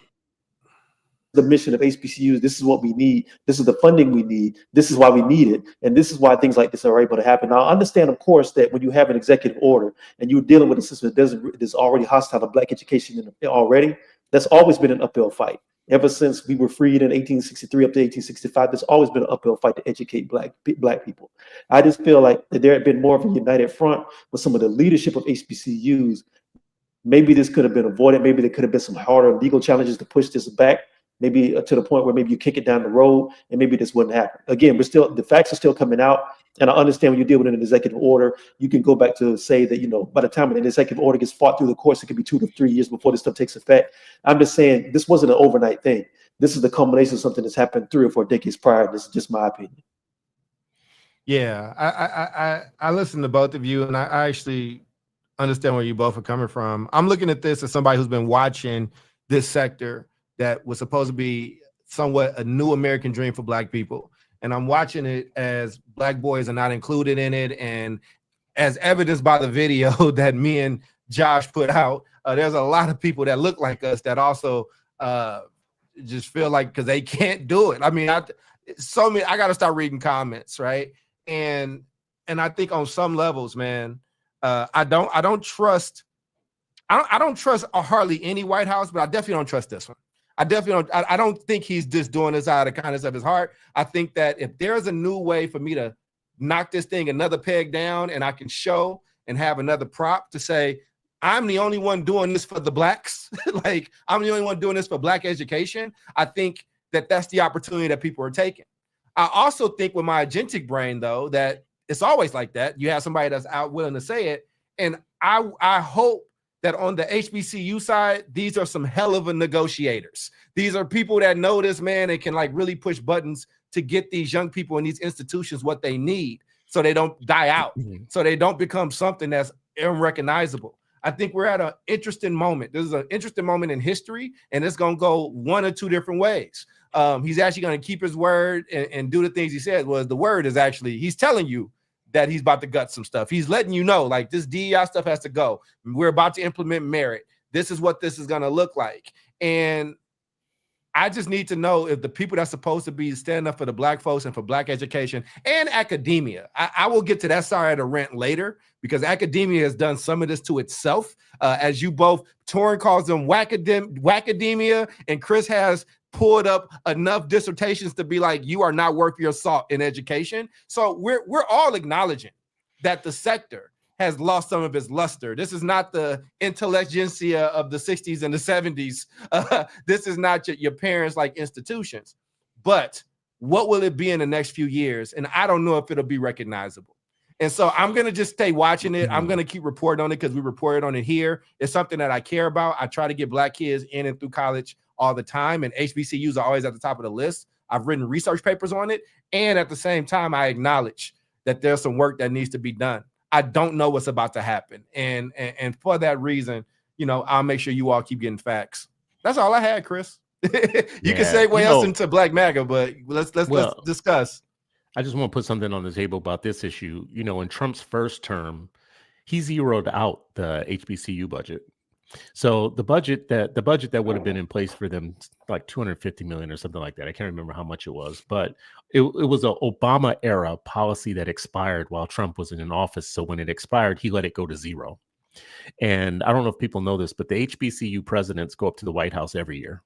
the mission of HBCUs, this is what we need, this is the funding we need, this is why we need it, and this is why things like this are able to happen. Now, I understand, of course, that when you have an executive order and you're dealing with a system that is already hostile to Black education already, that's always been an uphill fight. Ever since we were freed in 1863 up to 1865, there's always been an uphill fight to educate Black people. I just feel like that there had been more of a united front with some of the leadership of HBCUs. Maybe this could have been avoided. Maybe there could have been some harder legal challenges to push this back, maybe to the point where maybe you kick it down the road and maybe this wouldn't happen. Again, the facts are still coming out. And I understand when you deal with an executive order, you can go back to say that, you know, by the time an executive order gets fought through the courts, it could be 2 to 3 years before this stuff takes effect. I'm just saying this wasn't an overnight thing. This is the culmination of something that's happened 3 or 4 decades prior. This is just my opinion. Yeah, I listen to both of you, and I actually understand where you both are coming from. I'm looking at this as somebody who's been watching this sector that was supposed to be somewhat a new American dream for Black people. And I'm watching it as Black boys are not included in it. And as evidenced by the video that me and Josh put out, there's a lot of people that look like us that also just feel like, because they can't do it. I mean, I got to start reading comments, right? And I think on some levels, man, I don't trust hardly any White House, but I definitely don't trust this one. I don't think he's just doing this out of the kindness of his heart. I think that if there's a new way for me to knock this thing another peg down, and I can show and have another prop to say, I'm the only one doing this for the Blacks, like I'm the only one doing this for Black education, I think that that's the opportunity that people are taking. I also think with my agentic brain, though, that it's always like that. You have somebody that's out willing to say it. And I hope that on the HBCU side, these are some hell of a negotiators. These are people that know this, man, and can like really push buttons to get these young people in these institutions what they need, so they don't die out, so they don't become something that's unrecognizable. I think we're at an interesting moment. This is an interesting moment in history, and it's going to go 1 or 2 different ways. He's actually going to keep his word and do the things he said. Well, the word is actually, he's telling you that he's about to gut some stuff. He's letting you know, like, this DEI stuff has to go. We're about to implement merit. This is what this is going to look like. And I just need to know if the people that's supposed to be standing up for the Black folks and for Black education and academia, I will get to that side of the rent later, because academia has done some of this to itself. As you both, Torraine calls them wackademia, and Chris has pulled up enough dissertations to be like, you are not worth your salt in education. So we're all acknowledging that the sector has lost some of its luster. This is not the intelligentsia of the 60s and the 70s. This is not your parents' like institutions. But what will it be in the next few years? And I don't know if it'll be recognizable. And so I'm going to just stay watching it. I'm going to keep reporting on it because we reported on it here. It's something that I care about. I try to get Black kids in and through college all the time, and HBCUs are always at the top of the list. I've written research papers on it. And at the same time, I acknowledge that there's some work that needs to be done. I don't know what's about to happen. And for that reason, you know, I'll make sure you all keep getting facts. That's all I had, Chris. You can Yeah, segue us into Black MAGA, but let's discuss. I just want to put something on the table about this issue. In Trump's first term, he zeroed out the HBCU budget. So the budget that would have been in place for them, like 250 million or something like that. I can't remember how much it was, but it was an Obama era policy that expired while Trump was in office. So when it expired, he let it go to zero. And I don't know if people know this, but the HBCU presidents go up to the White House every year,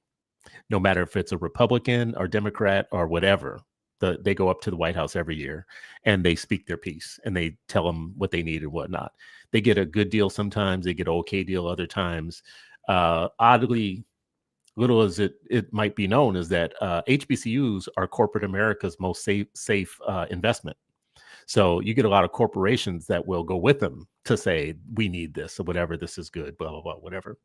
no matter if it's a Republican or Democrat or whatever. They go up to the White House every year and they speak their piece and they tell them what they need and whatnot. They get a good deal sometimes, they get an okay deal other times. Oddly, little as it might be known, is that HBCUs are corporate America's most safe investment. So you get a lot of corporations that will go with them to say, we need this or whatever, this is good, blah, blah, blah, whatever.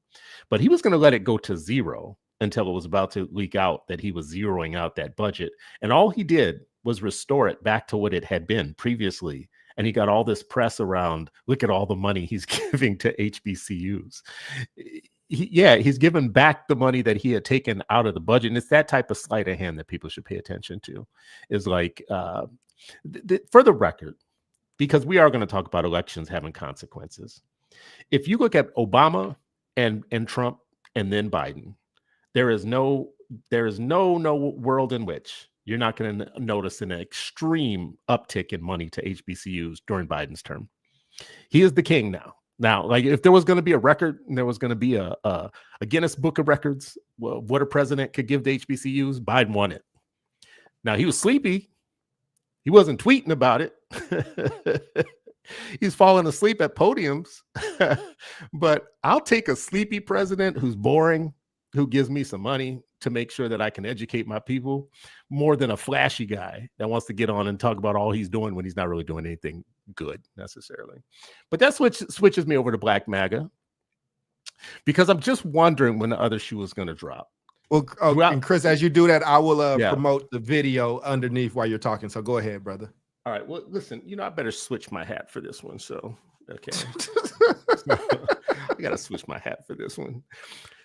But he was going to let it go to zero until it was about to leak out that he was zeroing out that budget. And all he did was restore it back to what it had been previously. And he got all this press around, look at all the money he's giving to HBCUs. He's given back the money that he had taken out of the budget. And it's that type of sleight of hand that people should pay attention to. Is like, for the record, because we are going to talk about elections having consequences. If you look at Obama and Trump and then Biden, there is no world in which you're not going to notice an extreme uptick in money to HBCUs during Biden's term. He is the king now. Now, like if there was going to be a record and there was going to be a Guinness Book of Records, what a president could give to HBCUs, Biden won it. Now, he was sleepy. He wasn't tweeting about it. He's falling asleep at podiums. But I'll take a sleepy president who's boring, who gives me some money to make sure that I can educate my people, more than a flashy guy that wants to get on and talk about all he's doing when he's not really doing anything good necessarily. But that switches me over to Black MAGA, because I'm just wondering when the other shoe is going to drop. Well, and Chris, as you do that, I will promote the video underneath while you're talking. So go ahead, brother. All right. Well, listen, I better switch my hat for this one. So, okay. I got to switch my hat for this one.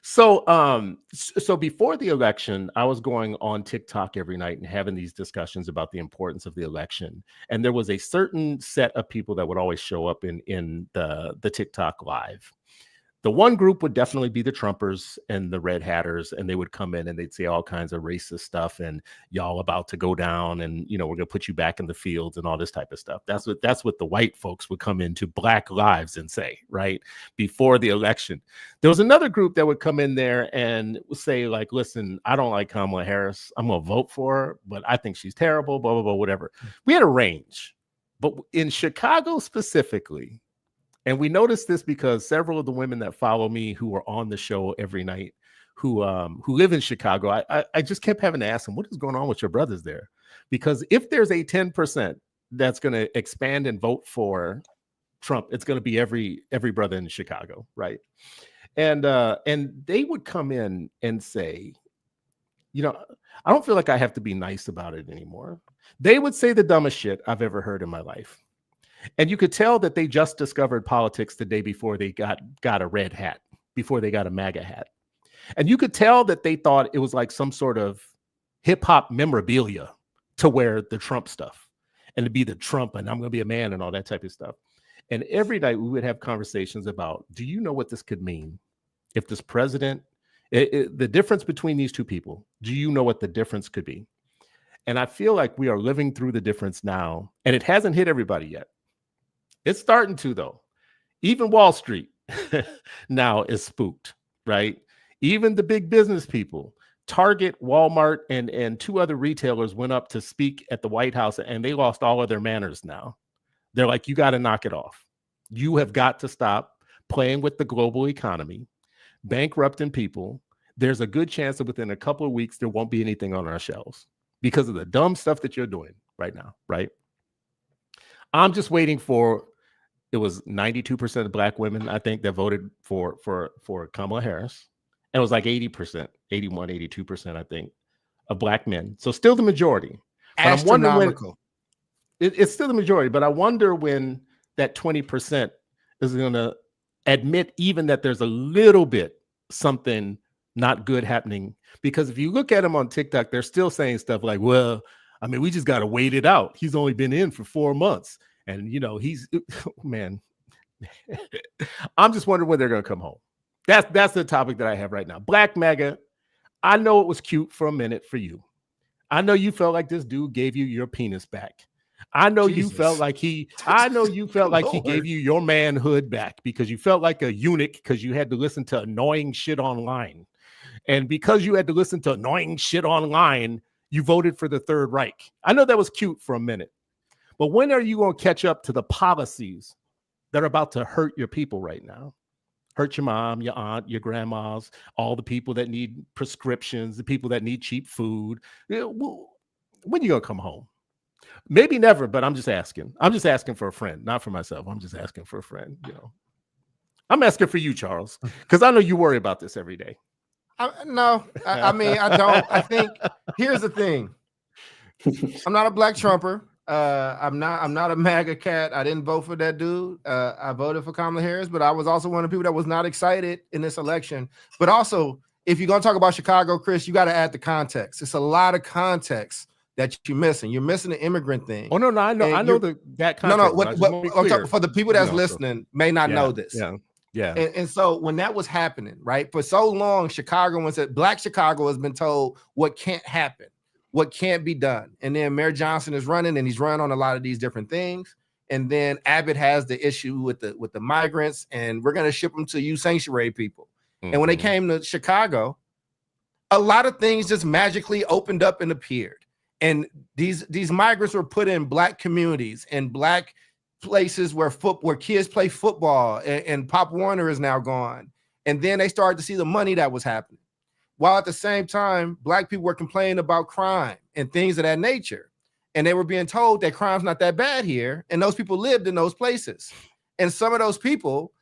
So, so before the election, I was going on TikTok every night and having these discussions about the importance of the election. And there was a certain set of people that would always show up in the TikTok live. The one group would definitely be the Trumpers and the Red Hatters, and they would come in and they'd say all kinds of racist stuff and y'all about to go down, and we're going to put you back in the fields and all this type of stuff. That's what the white folks would come into Black Lives and say, right, before the election. There was another group that would come in there and say, like, listen, I don't like Kamala Harris. I'm going to vote for her, but I think she's terrible, blah, blah, blah, whatever. We had a range. But in Chicago specifically, and we noticed this because several of the women that follow me who are on the show every night, who live in Chicago, I just kept having to ask them, what is going on with your brothers there? Because if there's a 10% that's going to expand and vote for Trump, it's going to be every brother in Chicago, right? And they would come in and say, I don't feel like I have to be nice about it anymore. They would say the dumbest shit I've ever heard in my life. And you could tell that they just discovered politics the day before they got a red hat, before they got a MAGA hat. And you could tell that they thought it was like some sort of hip hop memorabilia to wear the Trump stuff and to be the Trump and I'm going to be a man and all that type of stuff. And every night we would have conversations about, do you know what this could mean? If this president, the difference between these two people, do you know what the difference could be? And I feel like we are living through the difference now, and it hasn't hit everybody yet. It's starting to, though. Even Wall Street now is spooked, right? Even the big business people, Target, Walmart, and two other retailers went up to speak at the White House, and they lost all of their manners now. They're like, you got to knock it off. You have got to stop playing with the global economy, bankrupting people. There's a good chance that within a couple of weeks, there won't be anything on our shelves because of the dumb stuff that you're doing right now, right? I'm just waiting for, it was 92% of Black women, I think, that voted for Kamala Harris. And it was like 80%, 81, 82%, I think, of Black men. So still the majority. But Astronomical. It's still the majority, but I wonder when that 20% is going to admit even that there's a little bit something not good happening. Because if you look at them on TikTok, they're still saying stuff like, well, I mean, we just got to wait it out. He's only been in for 4 months. And, he's, man, I'm just wondering when they're going to come home. That's the topic that I have right now. Black MAGA, I know it was cute for a minute for you. I know you felt like this dude gave you your penis back. I know Jesus. you felt like he gave you your manhood back because you felt like a eunuch because you had to listen to annoying shit online. And because you had to listen to annoying shit online, you voted for the Third Reich. I know that was cute for a minute. But when are you going to catch up to the policies that are about to hurt your people right now? Hurt your mom, your aunt, your grandmas, all the people that need prescriptions, the people that need cheap food. When are you going to come home? Maybe never, but I'm just asking. I'm just asking for a friend, not for myself. I'm just asking for a friend. I'm asking for you, Charles, because I know you worry about this every day. No, I mean, I don't. I think here's the thing. I'm not a black Trumper. I'm not a MAGA cat. I didn't vote for that dude. I voted for Kamala Harris, but I was also one of the people that was not excited in this election. But also, if you're going to talk about Chicago, Chris, you got to add the context. It's a lot of context that you're missing. You're missing the immigrant thing. Oh, no, I know that context. No. What I'm talking, for the people that's listening may not know this. Yeah. And so when that was happening, right, for so long, Black Chicago has been told what can't happen, what can't be done. And then Mayor Johnson is running, and he's running on a lot of these different things. And then Abbott has the issue with the migrants, and we're going to ship them to you sanctuary people. Mm-hmm. And when they came to Chicago, a lot of things just magically opened up and appeared. And these migrants were put in Black communities and Black places where kids play football, and Pop Warner is now gone. And then they started to see the money that was happening. While at the same time, Black people were complaining about crime and things of that nature. And they were being told that crime's not that bad here. And those people lived in those places. And some of those people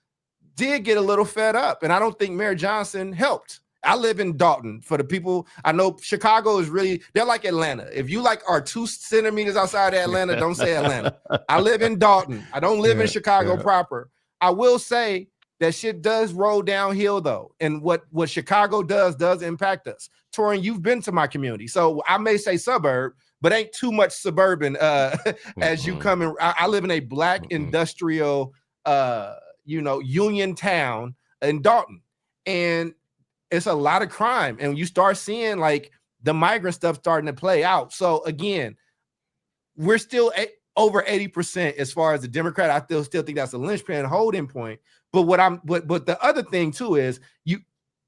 did get a little fed up. And I don't think Mayor Johnson helped. I live in Dalton. For the people, I know Chicago is they're like Atlanta. If you are 2 centimeters outside of Atlanta, don't say Atlanta. I live in Dalton. I don't live in Chicago proper. I will say that shit does roll downhill though. And what Chicago does impact us. Torraine, you've been to my community. So I may say suburb, but ain't too much suburban as you come in. I live in a Black industrial, union town in Dalton. And it's a lot of crime. And you start seeing like the migrant stuff starting to play out. So again, we're still over 80% as far as the Democrat. I still think that's a linchpin holding point. But but the other thing too is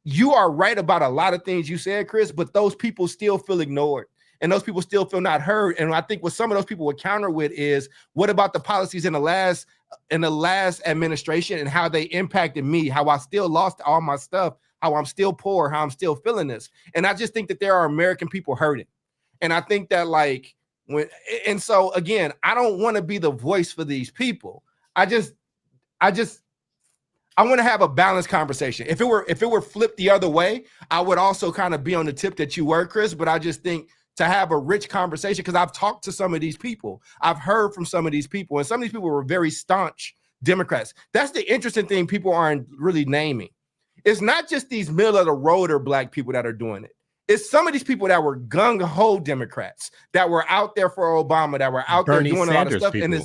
you are right about a lot of things you said, Chris, but those people still feel ignored. And those people still feel not heard. And I think what some of those people would counter with is, what about the policies in the last administration and how they impacted me, how I still lost all my stuff, how I'm still poor, how I'm still feeling this. And I just think that there are American people hurting. And I think that so again, I don't want to be the voice for these people. I want to have a balanced conversation. If it were flipped the other way, I would also kind of be on the tip that you were, Chris, but I just think to have a rich conversation, because I've talked to some of these people. I've heard from some of these people, and some of these people were very staunch Democrats. That's the interesting thing people aren't really naming. It's not just these middle of the road or Black people that are doing it. It's some of these people that were gung-ho Democrats that were out there for Obama, that were out there doing a lot of stuff. People.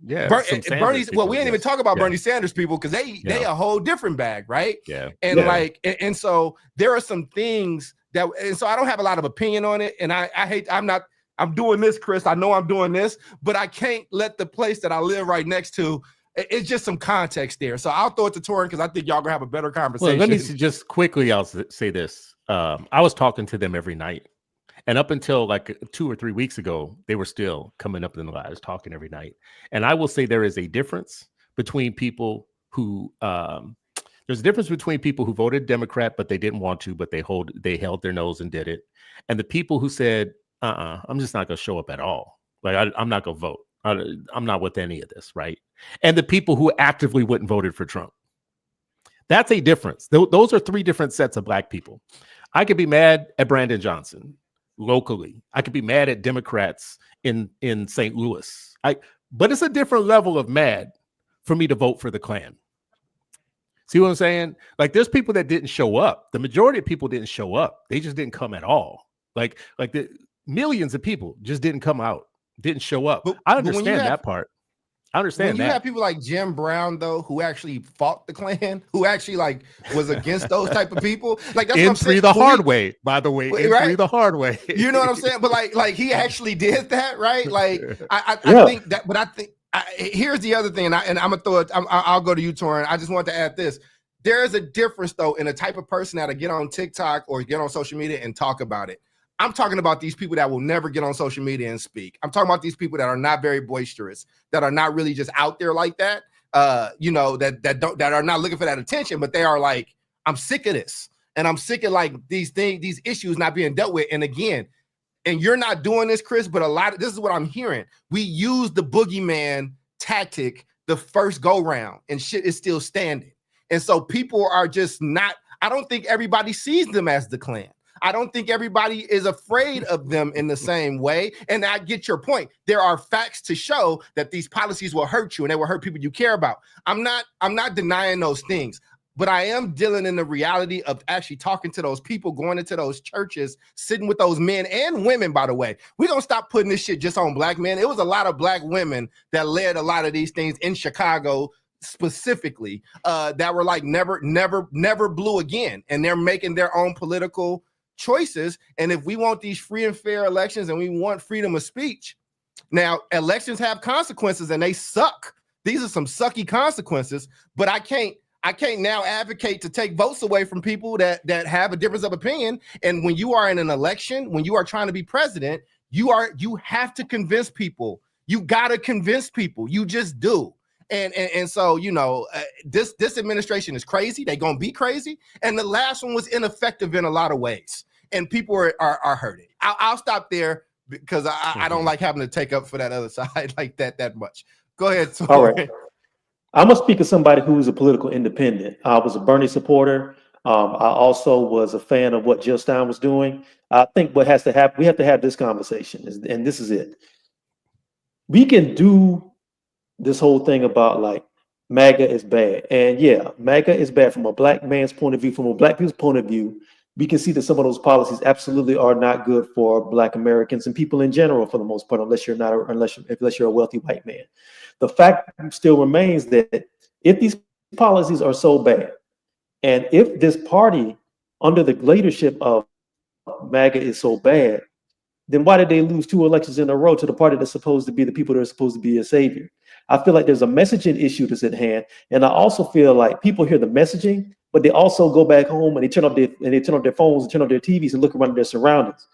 And Bernie's, well, we ain't even talk about Bernie Sanders people because they a whole different bag, right? Yeah. And so there are some things and so I don't have a lot of opinion on it. And I'm doing this, Chris. I know I'm doing this, but I can't let the place that I live right next to, it's just some context there. So I'll throw it to Torraine because I think y'all gonna have a better conversation. Well, let me just quickly, I'll say this. I was talking to them every night. And up until like 2 or 3 weeks ago, they were still coming up in the lives, talking every night. And I will say there is a difference between people who voted Democrat, but they didn't want to, but they held their nose and did it. And the people who said, I'm just not going to show up at all. Like, I'm not going to vote. I'm not with any of this, right? And the people who actively went and voted for Trump. That's a difference. Those are 3 different sets of Black people. I could be mad at Brandon Johnson locally. I could be mad at Democrats in St. Louis. But it's a different level of mad for me to vote for the Klan. See what I'm saying? Like there's people that didn't show up. The majority of people didn't show up. They just didn't come at all. Like the millions of people just didn't come out, didn't show up. I understand that part. I understand when you have people like Jim Brown, though, who actually fought the Klan, who actually like was against those type of people, like that's what I'm saying. The hard way, by the way, right? The hard way. You know what I'm saying? But like he actually did that, right? Like I think that, but I think here's the other thing, and I'm gonna throw it. I'll go to you, Torraine. I just want to add this. There is a difference, though, in the type of person that'll get on TikTok or get on social media and talk about it. I'm talking about these people that will never get on social media and speak. I'm talking about these people that are not very boisterous, that are not really just out there like that. That are not looking for that attention, but they are like, I'm sick of this, and I'm sick of like these issues not being dealt with. And again, and you're not doing this, Chris, but this is what I'm hearing. We use the boogeyman tactic the first go round, and shit is still standing. And so people are just not. I don't think everybody sees them as the Klan. I don't think everybody is afraid of them in the same way. And I get your point. There are facts to show that these policies will hurt you and they will hurt people you care about. I'm not denying those things, but I am dealing in the reality of actually talking to those people, going into those churches, sitting with those men and women, by the way. We're going to stop putting this shit just on black men. It was a lot of black women that led a lot of these things in Chicago specifically that were like never blue again. And they're making their own political choices. And if we want these free and fair elections and we want freedom of speech, now elections have consequences and they suck. These are some sucky consequences, but I can't now advocate to take votes away from people that have a difference of opinion. And when you are in an election, when you are trying to be president, you have to convince people. You got to convince people. You just do. And so, this administration is crazy. They're going to be crazy. And the last one was ineffective in a lot of ways. And people are hurting. I'll stop there because I don't like having to take up for that other side like that much. Go ahead. All right. I'm going to speak as somebody who's a political independent. I was a Bernie supporter. I also was a fan of what Jill Stein was doing. I think what has to happen, we have to have this conversation, and this is it. We can do this whole thing about like MAGA is bad. And yeah, MAGA is bad from a black man's point of view, from a black people's point of view. We can see that some of those policies absolutely are not good for Black Americans and people in general, for the most part, unless you're a wealthy white man. The fact still remains that if these policies are so bad, and if this party under the leadership of MAGA is so bad, then why did they lose 2 elections in a row to the party that's supposed to be the people that are supposed to be a savior? I feel like there's a messaging issue that's at hand, and I also feel like people hear the messaging, but they also go back home and they turn off their phones and turn off their TVs and look around their surroundings.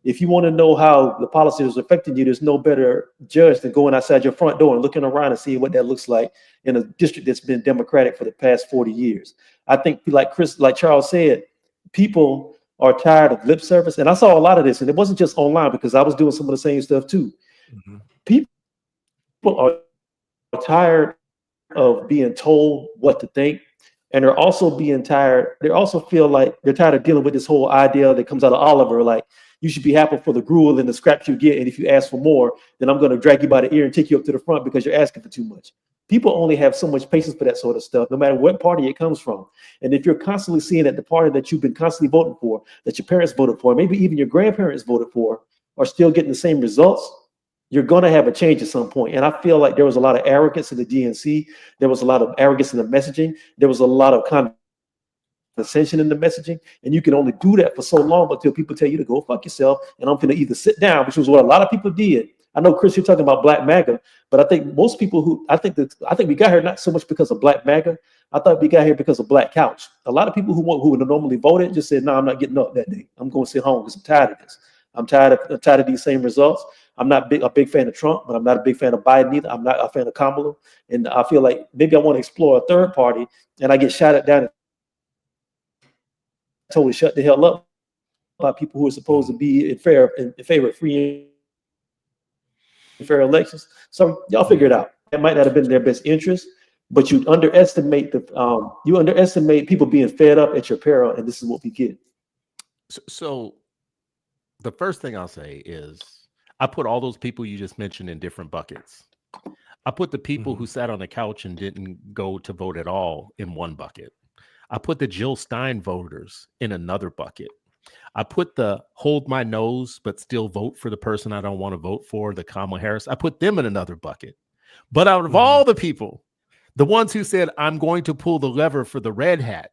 If you want to know how the policy is affecting you, there's no better judge than going outside your front door and looking around and seeing what that looks like in a district that's been Democratic for the past 40 years. I think, like Charles said, people are tired of lip service, and I saw a lot of this, and it wasn't just online because I was doing some of the same stuff too. Mm-hmm. People are tired of being told what to think, and they're also tired. They also feel like they're tired of dealing with this whole idea that comes out of Oliver, like you should be happy for the gruel and the scraps you get, and if you ask for more, then I'm going to drag you by the ear and take you up to the front because you're asking for too much. People only have so much patience for that sort of stuff, no matter what party it comes from. And if you're constantly seeing that the party that you've been constantly voting for, that your parents voted for, maybe even your grandparents voted for, are still getting the same results, you're going to have a change at some point. And I feel like there was a lot of arrogance in the DNC. There was a lot of arrogance in the messaging. There was a lot of condescension in the messaging. And you can only do that for so long until people tell you to go fuck yourself. And I'm going to either sit down, which was what a lot of people did. I know, Chris, you're talking about Black MAGA, but I think most people I think we got here not so much because of Black MAGA. I thought we got here because of Black Couch. A lot of people who would normally voted just said, no, I'm not getting up that day. I'm going to sit home because I'm tired of this. I'm tired of these same results. I'm not a big fan of Trump, but I'm not a big fan of Biden either. I'm not a fan of Kamala. And I feel like maybe I want to explore a third party, and I get shouted down and totally shut the hell up by people who are supposed to be in favor of free and fair elections. So y'all figure it out. It might not have been in their best interest, but you underestimate people being fed up at your peril, and this is what we get. So the first thing I'll say is I put all those people you just mentioned in different buckets. I put the people who sat on the couch and didn't go to vote at all in one bucket. I put the Jill Stein voters in another bucket. I put the hold my nose but still vote for the person I don't want to vote for, the Kamala Harris. I put them in another bucket. But out of all the people, the ones who said, I'm going to pull the lever for the red hat,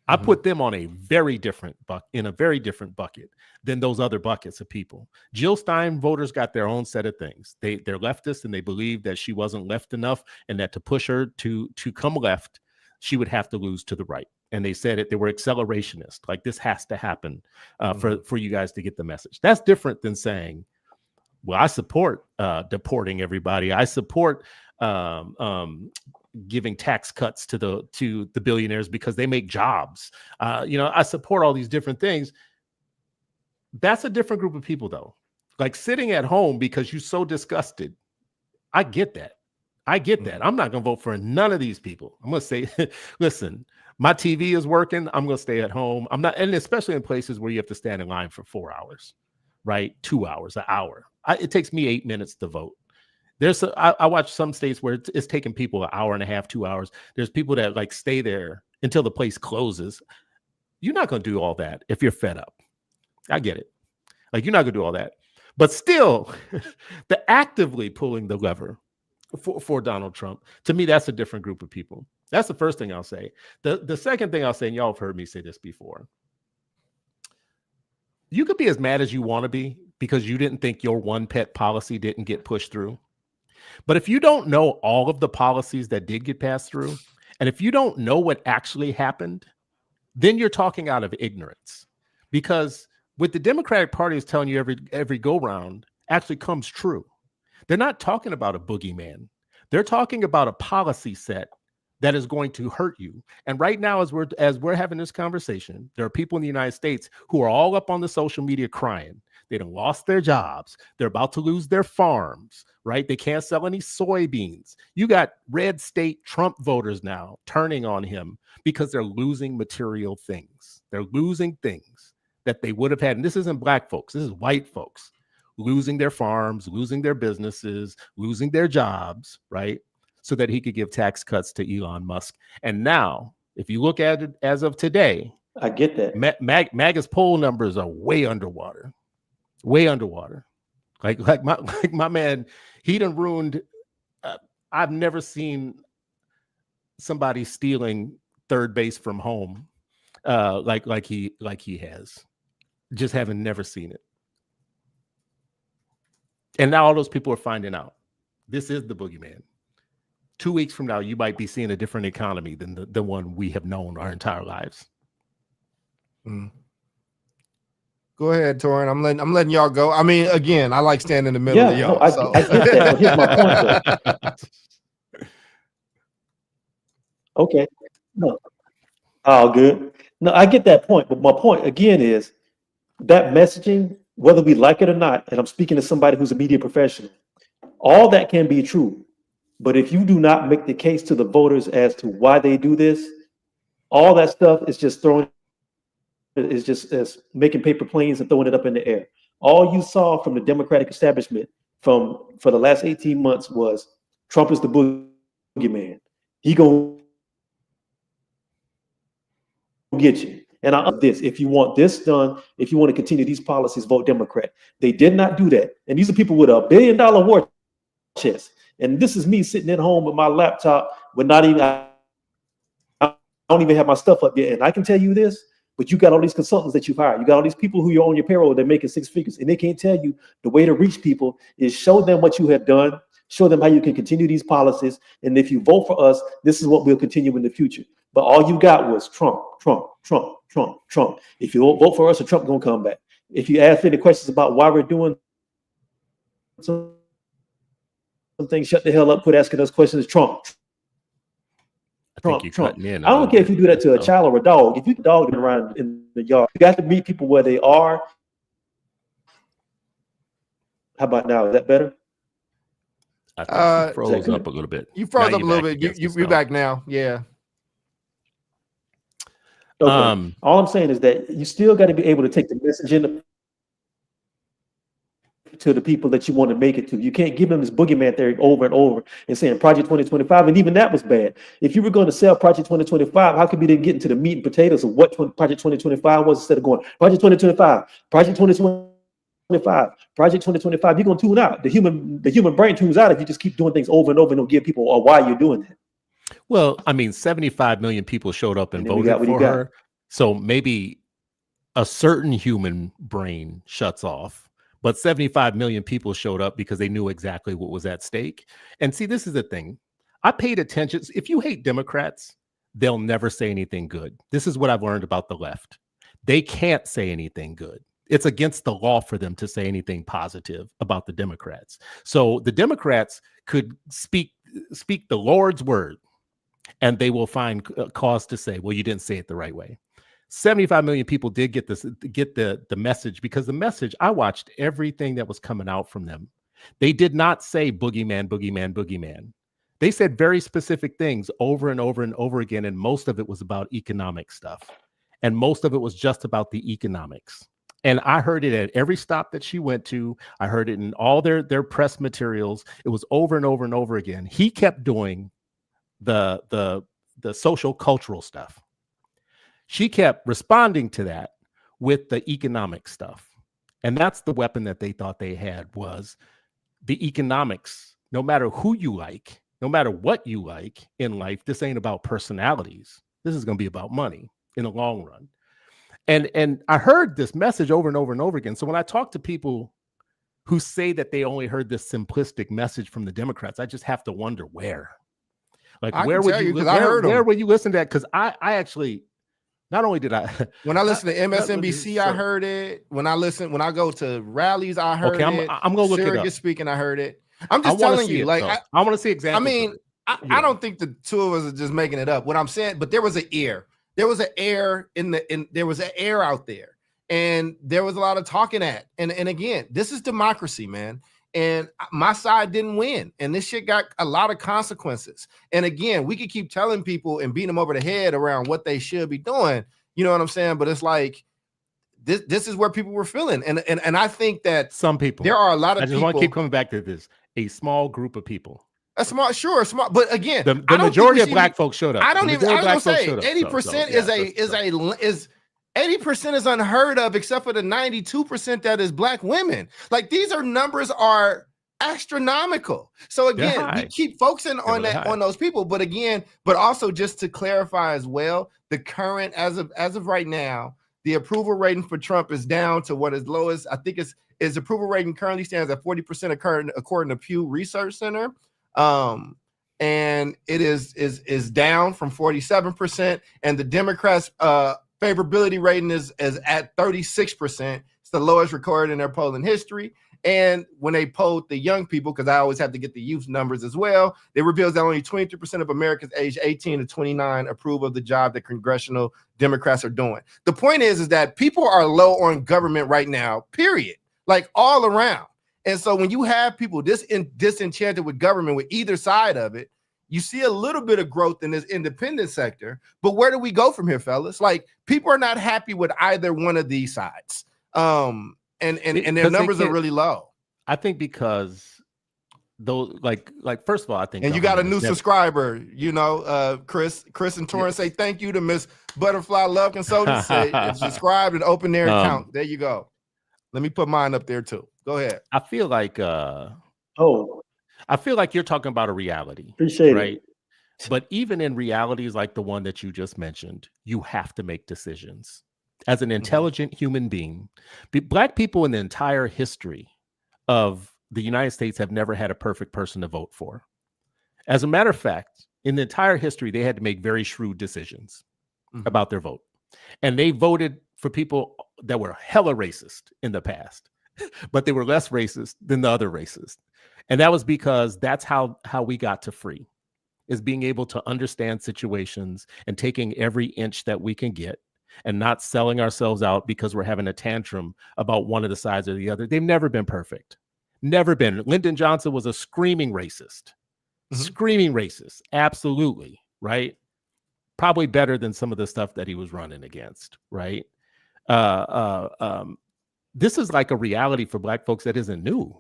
I put them on a very different bucket than those other buckets of people. Jill Stein voters got their own set of things. They're leftists, and they believe that she wasn't left enough, and that to push her to come left, she would have to lose to the right. And they said it. They were accelerationist. Like, this has to happen for you guys to get the message. That's different than saying, well, I support deporting everybody. I support giving tax cuts to the billionaires because they make jobs. I support all these different things. That's a different group of people, though. Like, sitting at home because you're so disgusted. I get that. I'm not going to vote for none of these people. I'm going to say, listen, my TV is working. I'm going to stay at home. I'm not, and especially in places where you have to stand in line for 4 hours, right? 2 hours, an hour. It takes me 8 minutes to vote. I watch some states where it's taking people an hour and a half, 2 hours. There's people that like stay there until the place closes. You're not going to do all that if you're fed up. I get it. Like, you're not going to do all that. But still, the actively pulling the lever for Donald Trump, to me, that's a different group of people. That's the first thing I'll say. The second thing I'll say, and y'all have heard me say this before, you could be as mad as you want to be because you didn't think your one pet policy didn't get pushed through. But if you don't know all of the policies that did get passed through, and if you don't know what actually happened, then you're talking out of ignorance. Because what the Democratic Party is telling you every go round actually comes true. They're not talking about a boogeyman. They're talking about a policy set that is going to hurt you. And right now, as we're having this conversation, there are people in the United States who are all up on the social media crying. They done lost their jobs. They're about to lose their farms, right? They can't sell any soybeans. You got red state Trump voters now turning on him because they're losing material things. They're losing things that they would have had. And this isn't black folks. This is white folks losing their farms, losing their businesses, losing their jobs, right? So that he could give tax cuts to Elon Musk. And now, if you look at it as of today, I get that. MAGA's poll numbers are way underwater. Way underwater. Like my man, he done ruined. I've never seen somebody stealing third base from home like he has. Just haven't never seen it. And now all those people are finding out. This is the boogeyman. 2 weeks from now, you might be seeing a different economy than the one we have known our entire lives. Go ahead, Torraine. I'm letting y'all go. I mean, again, I like standing in the middle of y'all. No, I get that. But here's my point, though. Okay. No. Oh, good. No, I get that point. But my point again is that messaging, whether we like it or not, and I'm speaking to somebody who's a media professional, all that can be true. But if you do not make the case to the voters as to why they do this, all that stuff is just as making paper planes and throwing it up in the air. All you saw from the Democratic establishment for the last 18 months was Trump is the boogeyman. He gonna get you. And if you want this done, if you want to continue these policies, vote Democrat. They did not do that. And these are people with $1 billion war chest. And this is me sitting at home with my laptop, but I don't even have my stuff up yet. And I can tell you this, but you got all these consultants that you've hired. You got all these people who you're on your payroll that are making six figures. And they can't tell you the way to reach people is show them what you have done, show them how you can continue these policies. And if you vote for us, this is what we'll continue in the future. But all you got was Trump, Trump, Trump, Trump, Trump. If you vote for us, Trump gonna come back. If you ask any questions about why we're doing something, shut the hell up, quit asking us questions. Trump. Trump. I don't care if you do that to a child or a dog. If you dog them around in the yard, you got to meet people where they are. How about now? Is that better? I think you froze up a little bit. You froze up a little bit. You're back now. Yeah. Okay. All I'm saying is that you still got to be able to take the message in to the people that you want to make it to. You can't give them this boogeyman theory over and over and saying Project 2025, and even that was bad. If you were going to sell Project 2025, how come you didn't get into the meat and potatoes of what Project 2025 was instead of going Project 2025, Project 2025, Project 2025? You're going to tune out. The human brain tunes out if you just keep doing things over and over and don't give people a why you're doing that. Well, I mean, 75 million people showed up and voted for her. So maybe a certain human brain shuts off, but 75 million people showed up because they knew exactly what was at stake. And see, this is the thing. I paid attention. If you hate Democrats, they'll never say anything good. This is what I've learned about the left. They can't say anything good. It's against the law for them to say anything positive about the Democrats. So the Democrats could speak the Lord's word, and they will find cause to say, well, you didn't say it the right way. 75 million people did get the message, because the message, I watched everything that was coming out from them. They did not say boogeyman, boogeyman, boogeyman. They said very specific things over and over and over again, and most of it was about economic stuff. And most of it was just about the economics. And I heard it at every stop that she went to. I heard it in all their press materials. It was over and over and over again. He kept doing the social cultural stuff. She kept responding to that with the economic stuff. And that's the weapon that they thought they had, was the economics. No matter who you like, no matter what you like in life, this ain't about personalities. This is going to be about money in the long run. And I heard this message over and over and over again. So when I talk to people who say that they only heard this simplistic message from the Democrats, I just have to wonder where. Like, where would you listen to that? Because I actually, not only did I, when I listen to MSNBC, I heard it. When I go to rallies, I heard it. I'm gonna look it up. Speaking, I heard it. I'm just telling you, like, I want to see examples. I mean, I don't think the two of us are just making it up. What I'm saying, but there was an air. There was an air there was an air out there, and there was a lot of talking at. And again, this is democracy, man. And my side didn't win, and this shit got a lot of consequences. And again, we could keep telling people and beating them over the head around what they should be doing. You know what I'm saying? But it's like this is where people were feeling, and I think that some people, there are a lot of. I just want to keep coming back to this. A small ggroup of people. A small, but again, the majority of black folks showed up. I was gonna say 80% is 80% is unheard of, except for the 92% that is black women. Like, these are astronomical. So again, we keep focusing on on those people, but also just to clarify as well, the current as of right now, the approval rating for Trump is down to what is lowest. I think his approval rating currently stands at 40% according to Pew Research Center. And it is down from 47%, and the Democrats favorability rating is at 36%. It's the lowest recorded in their polling history. And when they polled the young people, because I always have to get the youth numbers as well, they revealed that only 23% of Americans aged 18 to 29 approve of the job that congressional Democrats are doing. The point is that people are low on government right now, period, like all around. And so when you have people disenchanted with government, with either side of it, you see a little bit of growth in this independent sector. But where do we go from here, fellas? Like, people are not happy with either one of these sides. And their numbers are really low. I think because those, like first of all, I think, and you got a new subscriber, Chris and Torraine say thank you to Miss Butterfly Love Consultants. Subscribe and open their account. There you go. Let me put mine up there too. Go ahead. I feel like you're talking about a reality. Appreciate right? it. But even in realities like the one that you just mentioned, you have to make decisions. As an intelligent human being, black people in the entire history of the United States have never had a perfect person to vote for. As a matter of fact, in the entire history, they had to make very shrewd decisions about their vote. And they voted for people that were hella racist in the past, but they were less racist than the other races. And that was because that's how we got to free, is being able to understand situations and taking every inch that we can get and not selling ourselves out because we're having a tantrum about one of the sides or the other. They've never been perfect. Never been. Lyndon Johnson was a screaming racist. Screaming racist. Absolutely. Right? Probably better than some of the stuff that he was running against. Right? this is like a reality for Black folks that isn't new.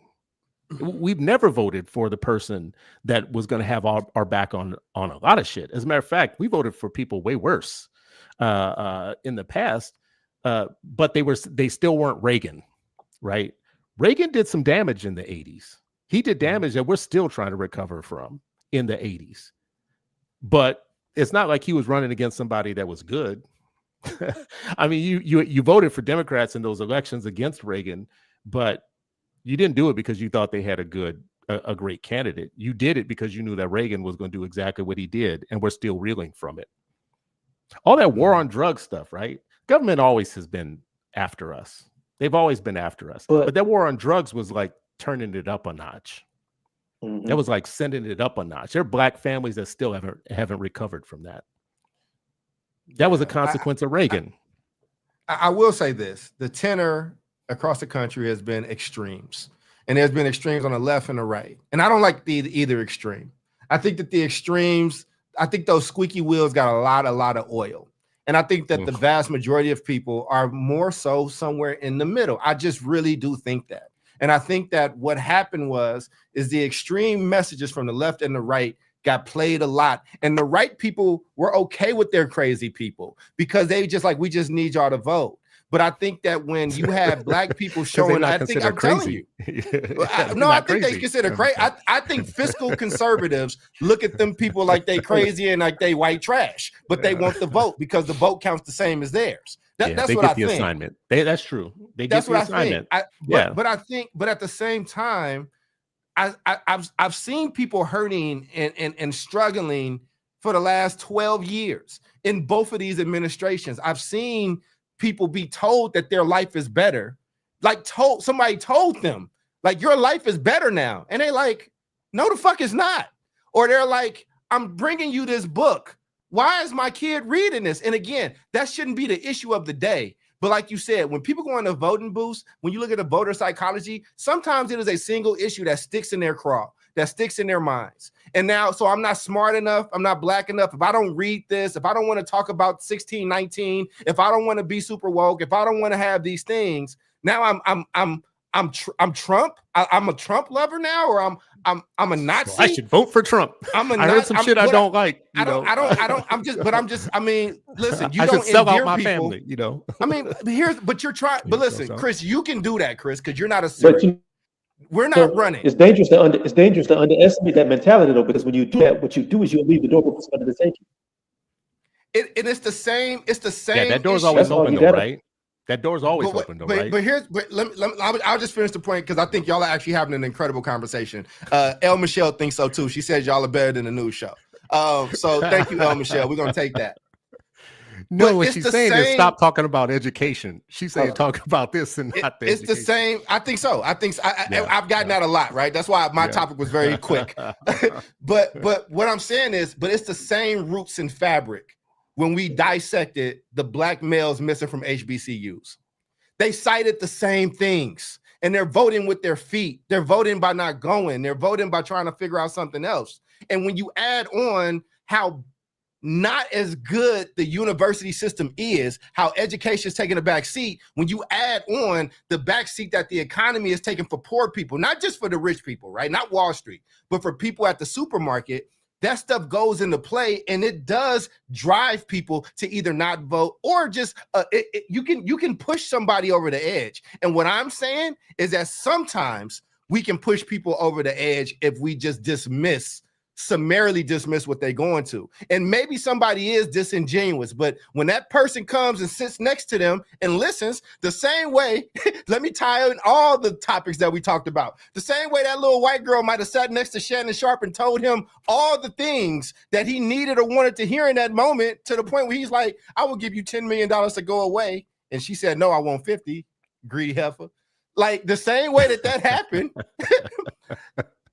We've never voted for the person that was going to have our back on a lot of shit. As a matter of fact, we voted for people way worse in the past, but they still weren't Reagan, right? Reagan did some damage in the 80s. He did damage that we're still trying to recover from in the 80s. But it's not like he was running against somebody that was good. I mean, you voted for Democrats in those elections against Reagan, but you didn't do it because you thought they had a great candidate. You did it because you knew that Reagan was going to do exactly what he did, and we're still reeling from it. All that war on drugs stuff, right? Government always has been after us. They've always been after us. But that war on drugs was like turning it up a notch. Mhm. That was like sending it up a notch. There are Black families that still haven't recovered from that. That was a consequence of Reagan. I will say this: the tenor across the country has been extremes, and there's been extremes on the left and the right. And I don't like either extreme. I think that the extremes, I think those squeaky wheels got a lot of oil. And I think that the vast majority of people are more so somewhere in the middle. I just really do think that. And I think that what happened is the extreme messages from the left and the right got played a lot. And the right people were okay with their crazy people because they just like, we just need y'all to vote. But I think that when you have Black people showing, I think I'm crazy. telling you, I think they consider crazy. I think fiscal conservatives look at them people like they crazy and like they white trash, but they want the vote because the vote counts the same as theirs. That's they what get I the think. Assignment. That's true. That's what assignment. I think. But I think, but at the same time, I've seen people hurting and struggling for the last 12 years in both of these administrations. I've seen people be told that their life is better, like somebody told them, like, your life is better now. And they like, no, the fuck is not. Or they're like, I'm bringing you this book. Why is my kid reading this? And again, that shouldn't be the issue of the day. But like you said, when people go in the voting booths, when you look at the voter psychology, sometimes it is a single issue that sticks in their craw, that sticks in their minds. And now, so I'm not smart enough, I'm not Black enough. If I don't read this, if I don't want to talk about 1619, if I don't want to be super woke, if I don't want to have these things, now I'm Trump. I'm a Trump lover now, or I'm a Nazi. Well, I should vote for Trump. I heard some shit I don't like. I mean, listen, you don't sell out my family, I mean, but you're trying. But listen, Chris, you can do that, Chris, because you're not a serious. We're not running. It's dangerous to underestimate that mentality, though, because when you do that, what you do is you leave the door for somebody to take you. It's the same. It's the same. Yeah, that door's always open, though, right? That door's always open, though, right? But I'll just finish the point because I think y'all are actually having an incredible conversation. El Michelle thinks so too. She says y'all are better than the news show. So thank you, El Michelle. We're gonna take that. No, what she's saying is stop talking about education. She's saying talk about this and not the education. The same. I think so. I've gotten that a lot, right? That's why my topic was very quick. but what I'm saying is, but it's the same roots and fabric. When we dissected the Black males missing from HBCUs, they cited the same things, and they're voting with their feet. They're voting by not going. They're voting by trying to figure out something else. And when you add on how not as good the university system is, how education is taking a back seat, when you add on the back seat that the economy is taking for poor people, not just for the rich people, right? Not Wall Street, but for people at the supermarket, that stuff goes into play, and it does drive people to either not vote or just you can push somebody over the edge. And what I'm saying is that sometimes we can push people over the edge if we just summarily dismiss what they're going to. And maybe somebody is disingenuous, but when that person comes and sits next to them and listens the same way, let me tie in all the topics that we talked about. The same way that little white girl might have sat next to Shannon Sharp and told him all the things that he needed or wanted to hear in that moment, to the point where he's like, I will give you $10 million to go away. And she said, no, I want 50, greedy heifer. Like the same way that happened.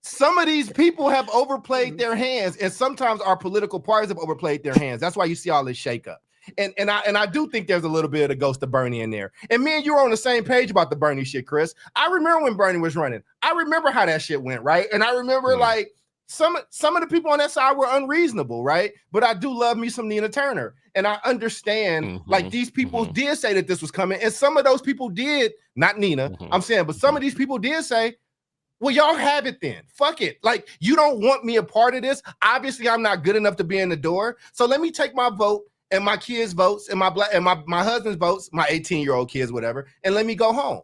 Some of these people have overplayed their hands, and sometimes our political parties have overplayed their hands. That's why you see all this shakeup. And I do think there's a little bit of the ghost of Bernie in there. And me and you were on the same page about the Bernie shit, Chris. I remember when Bernie was running. I remember how that shit went, right? And I remember like some of the people on that side were unreasonable, right? But I do love me some Nina Turner, and I understand like these people did say that this was coming, and some of those people did, not Nina, I'm saying, but some of these people did say, well, y'all have it then. Fuck it. Like, you don't want me a part of this. Obviously, I'm not good enough to be in the door. So let me take my vote and my kids' votes and my husband's votes, my 18-year-old kids, whatever, and let me go home.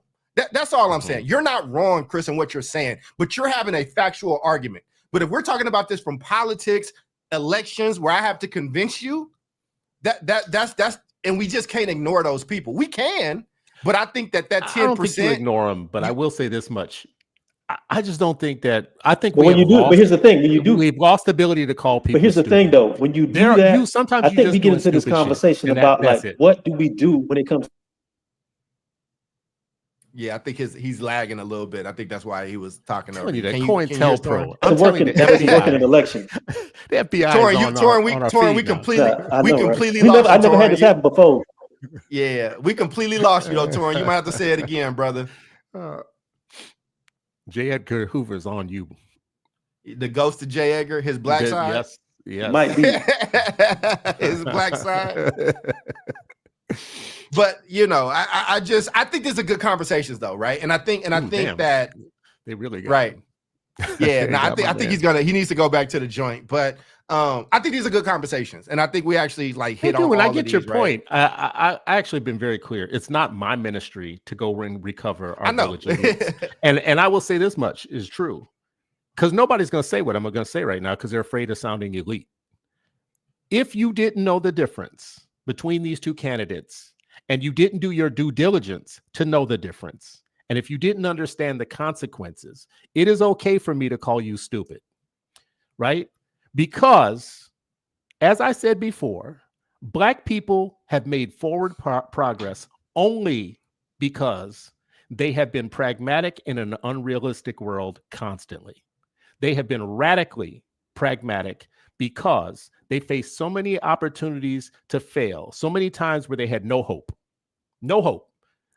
That's all I'm saying. You're not wrong, Chris, in what you're saying, but you're having a factual argument. But if we're talking about this from politics, elections, where I have to convince you, that's and we just can't ignore those people. We can, but I think that 10%. I don't think you ignore them, but I will say this much. I just don't think that. I think but here's the thing: when you do, we've lost the ability to call people. But here's the thing, though: when you do that, sometimes I think we get into this conversation about like what do we do when it comes. Yeah, I think he's lagging a little bit. I think that's why he was talking over. You that COINTELPRO. I'm working an election. The FBI. Torraine, we completely lost. I never had this happen before. Yeah, we completely lost you though, Torraine. You might have to say it again, brother. J. Edgar Hoover's on you. The ghost of J. Edgar, his black side. Yes, might be his black side. But I think there's a good conversations though, right? And I think that they really got right. Yeah, no, I think he needs to go back to the joint. But I think these are good conversations, and I think we actually like hit on. When all I get of your these, point, right? I actually been very clear. It's not my ministry to go and recover our village elites. and I will say this much is true, because nobody's going to say what I'm going to say right now because they're afraid of sounding elite. If you didn't know the difference between these two candidates, and you didn't do your due diligence to know the difference, and if you didn't understand the consequences, it is okay for me to call you stupid, right? Because, as I said before, Black people have made forward progress only because they have been pragmatic in an unrealistic world constantly. They have been radically pragmatic because they faced so many opportunities to fail, so many times where they had no hope.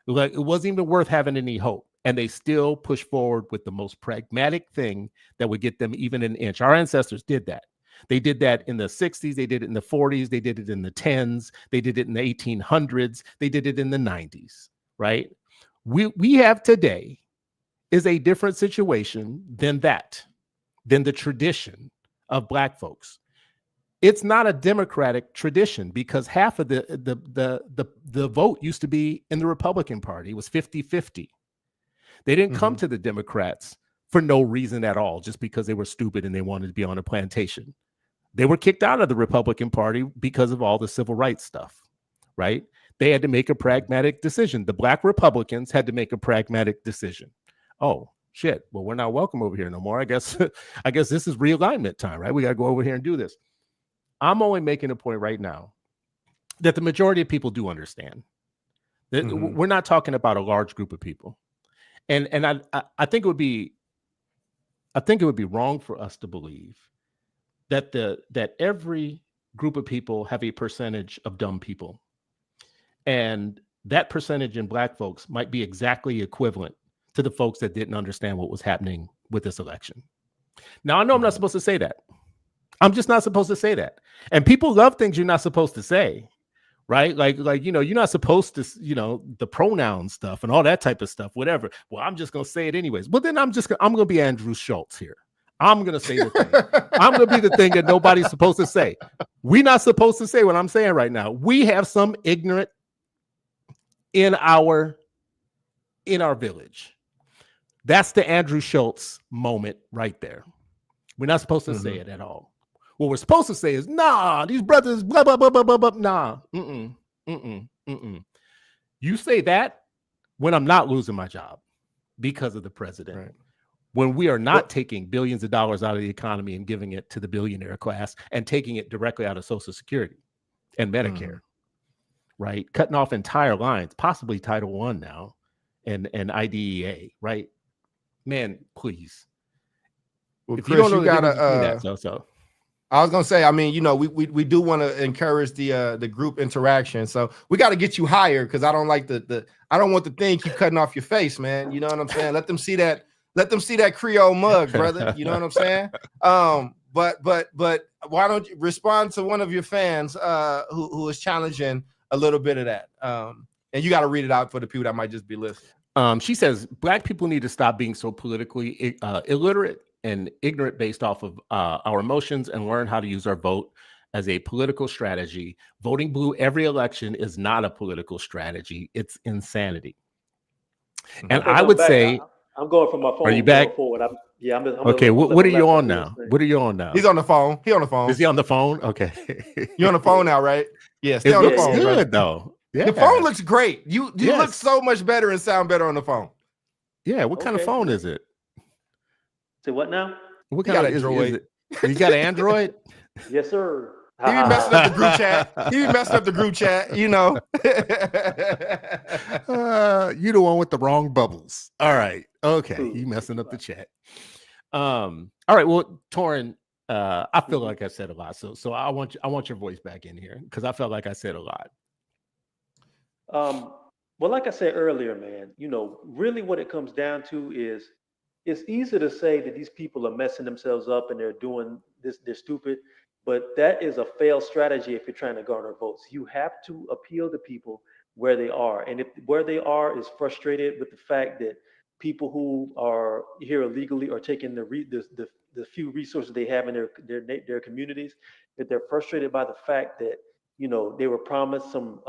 Like, it wasn't even worth having any hope. And they still push forward with the most pragmatic thing that would get them even an inch. Our ancestors did that. They did that in the 60s. They did it in the 40s. They did it in the 10s. They did it in the 1800s. They did it in the 90s, right? We have today is a different situation than the tradition of Black folks. It's not a democratic tradition because half of the vote used to be in the Republican Party. It was 50-50. They didn't come to the Democrats for no reason at all, just because they were stupid and they wanted to be on a plantation. They were kicked out of the Republican Party because of all the civil rights stuff, right? They had to make a pragmatic decision. The Black Republicans had to make a pragmatic decision. Oh, shit. Well, we're not welcome over here no more. I guess this is realignment time, right? We got to go over here and do this. I'm only making a point right now that the majority of people do understand that we're not talking about a large group of people. And I think it would be wrong for us to believe that every group of people have a percentage of dumb people. And that percentage in Black folks might be exactly equivalent to the folks that didn't understand what was happening with this election. Now, I know I'm not supposed to say that. I'm just not supposed to say that. And people love things you're not supposed to say, right? Like, you're not supposed to, the pronoun stuff and all that type of stuff, whatever. Well, I'm just going to say it anyways. Well, then I'm going to be Andrew Schultz here. I'm going to say the thing. I'm going to be the thing that nobody's supposed to say. We're not supposed to say what I'm saying right now. We have some ignorant in our village. That's the Andrew Schultz moment right there. We're not supposed to say it at all. What we're supposed to say is, nah, these brothers, blah, blah, blah, blah, blah, blah. Nah. You say that when I'm not losing my job because of the president. Right. When we are not taking billions of dollars out of the economy and giving it to the billionaire class and taking it directly out of Social Security and Medicare, right? Cutting off entire lines, possibly Title I now and IDEA, right? Man, please. Well, if Chris, you don't know you gotta, that, I was gonna say, I mean, we do want to encourage the group interaction, so we got to get you higher because I don't like I don't want the thing keep cutting off your face, man. You know what I'm saying? Let them see that Let them see that Creole mug, brother. You know what I'm saying? But why don't you respond to one of your fans who is challenging a little bit of that? And you got to read it out for the people that might just be listening. She says Black people need to stop being so politically illiterate and ignorant based off of our emotions and learn how to use our vote as a political strategy. Voting blue every election is not a political strategy. It's insanity. And I would say, I'm going from my phone. Are you back? Forward. I'm okay. What are you on now? What are you on now? He's on the phone. He on the phone. Is he on the phone? Okay. You're on the phone now, right? Yeah. Stay It on the looks phone. good brother. though. Yeah. The phone looks great. You Yes. look so much better and sound better on the phone. Yeah. What kind of phone is it? Say what now? What He kind got of Android. is it? You got an Android? Yes, sir. He be messing up the group chat. He be messing up the group chat, you know. You the one with the wrong bubbles. All right. Okay. Ooh. You messing up the chat. All right. Well, Torraine, I feel like I said a lot. So I want your voice back in here because I felt like I said a lot. Well, like I said earlier, man, really what it comes down to is it's easy to say that these people are messing themselves up and they're doing this, they're stupid, but that is a failed strategy if you're trying to garner votes. You have to appeal to people where they are. And if where they are is frustrated with the fact that people who are here illegally are taking the few resources they have in their communities, that they're frustrated by the fact that, they were promised some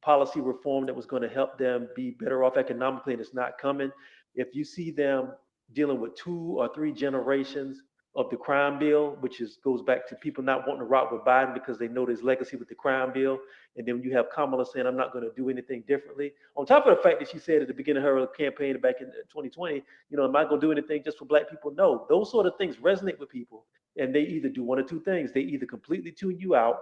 policy reform that was going to help them be better off economically and it's not coming. If you see them dealing with 2 or 3 generations of the crime bill, which goes back to people not wanting to rock with Biden because they know there's legacy with the crime bill. And then you have Kamala saying, I'm not going to do anything differently. On top of the fact that she said at the beginning of her campaign back in 2020, am I going to do anything just for Black people? No, those sort of things resonate with people. And they either do one or 2 things. They either completely tune you out,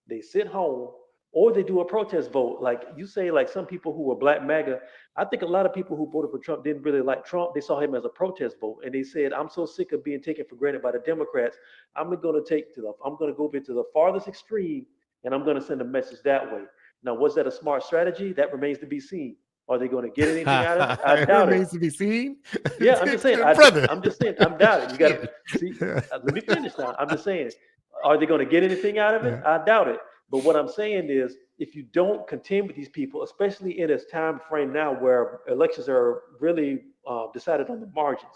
they sit home, or they do a protest vote. Like you say, like some people who were Black MAGA, I think a lot of people who voted for Trump didn't really like Trump. They saw him as a protest vote. And they said, I'm so sick of being taken for granted by the Democrats. I'm going to go over to the farthest extreme and I'm going to send a message that way. Now, was that a smart strategy? That remains to be seen. Are they going to get anything out of it? I doubt it. Remains to be seen. Yeah, I'm just saying. I'm just saying. I'm doubting. You got to see. Let me finish now. I'm just saying. Are they going to get anything out of it? I doubt it. But what I'm saying is, if you don't contend with these people, especially in this time frame now where elections are really decided on the margins,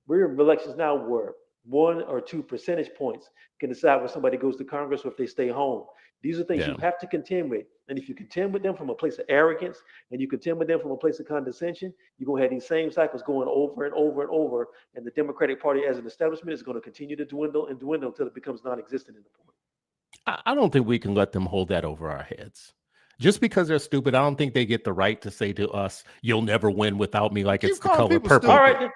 we're in elections now where 1 or 2 percentage points can decide whether somebody goes to Congress or if they stay home. These are things you have to contend with. And if you contend with them from a place of arrogance and you contend with them from a place of condescension, you're going to have these same cycles going over and over and over. And the Democratic Party as an establishment is going to continue to dwindle and dwindle until it becomes non-existent in the point. I don't think we can let them hold that over our heads. Just because they're stupid, I don't think they get the right to say to us, "You'll never win without me." Like it's the color purple. All right,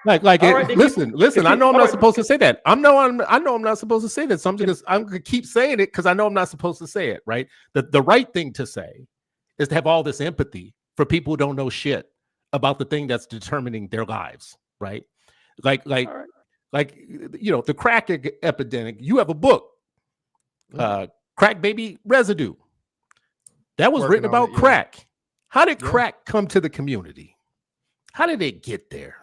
listen. I know I'm not supposed to say that. I know I'm not supposed to say that. So I'm gonna keep saying it because I know I'm not supposed to say it. Right. The right thing to say is to have all this empathy for people who don't know shit about the thing that's determining their lives. Right. Like the crack epidemic. You have a book. Crack Baby Residue. That was written about crack. How did crack come to the community? How did it get there?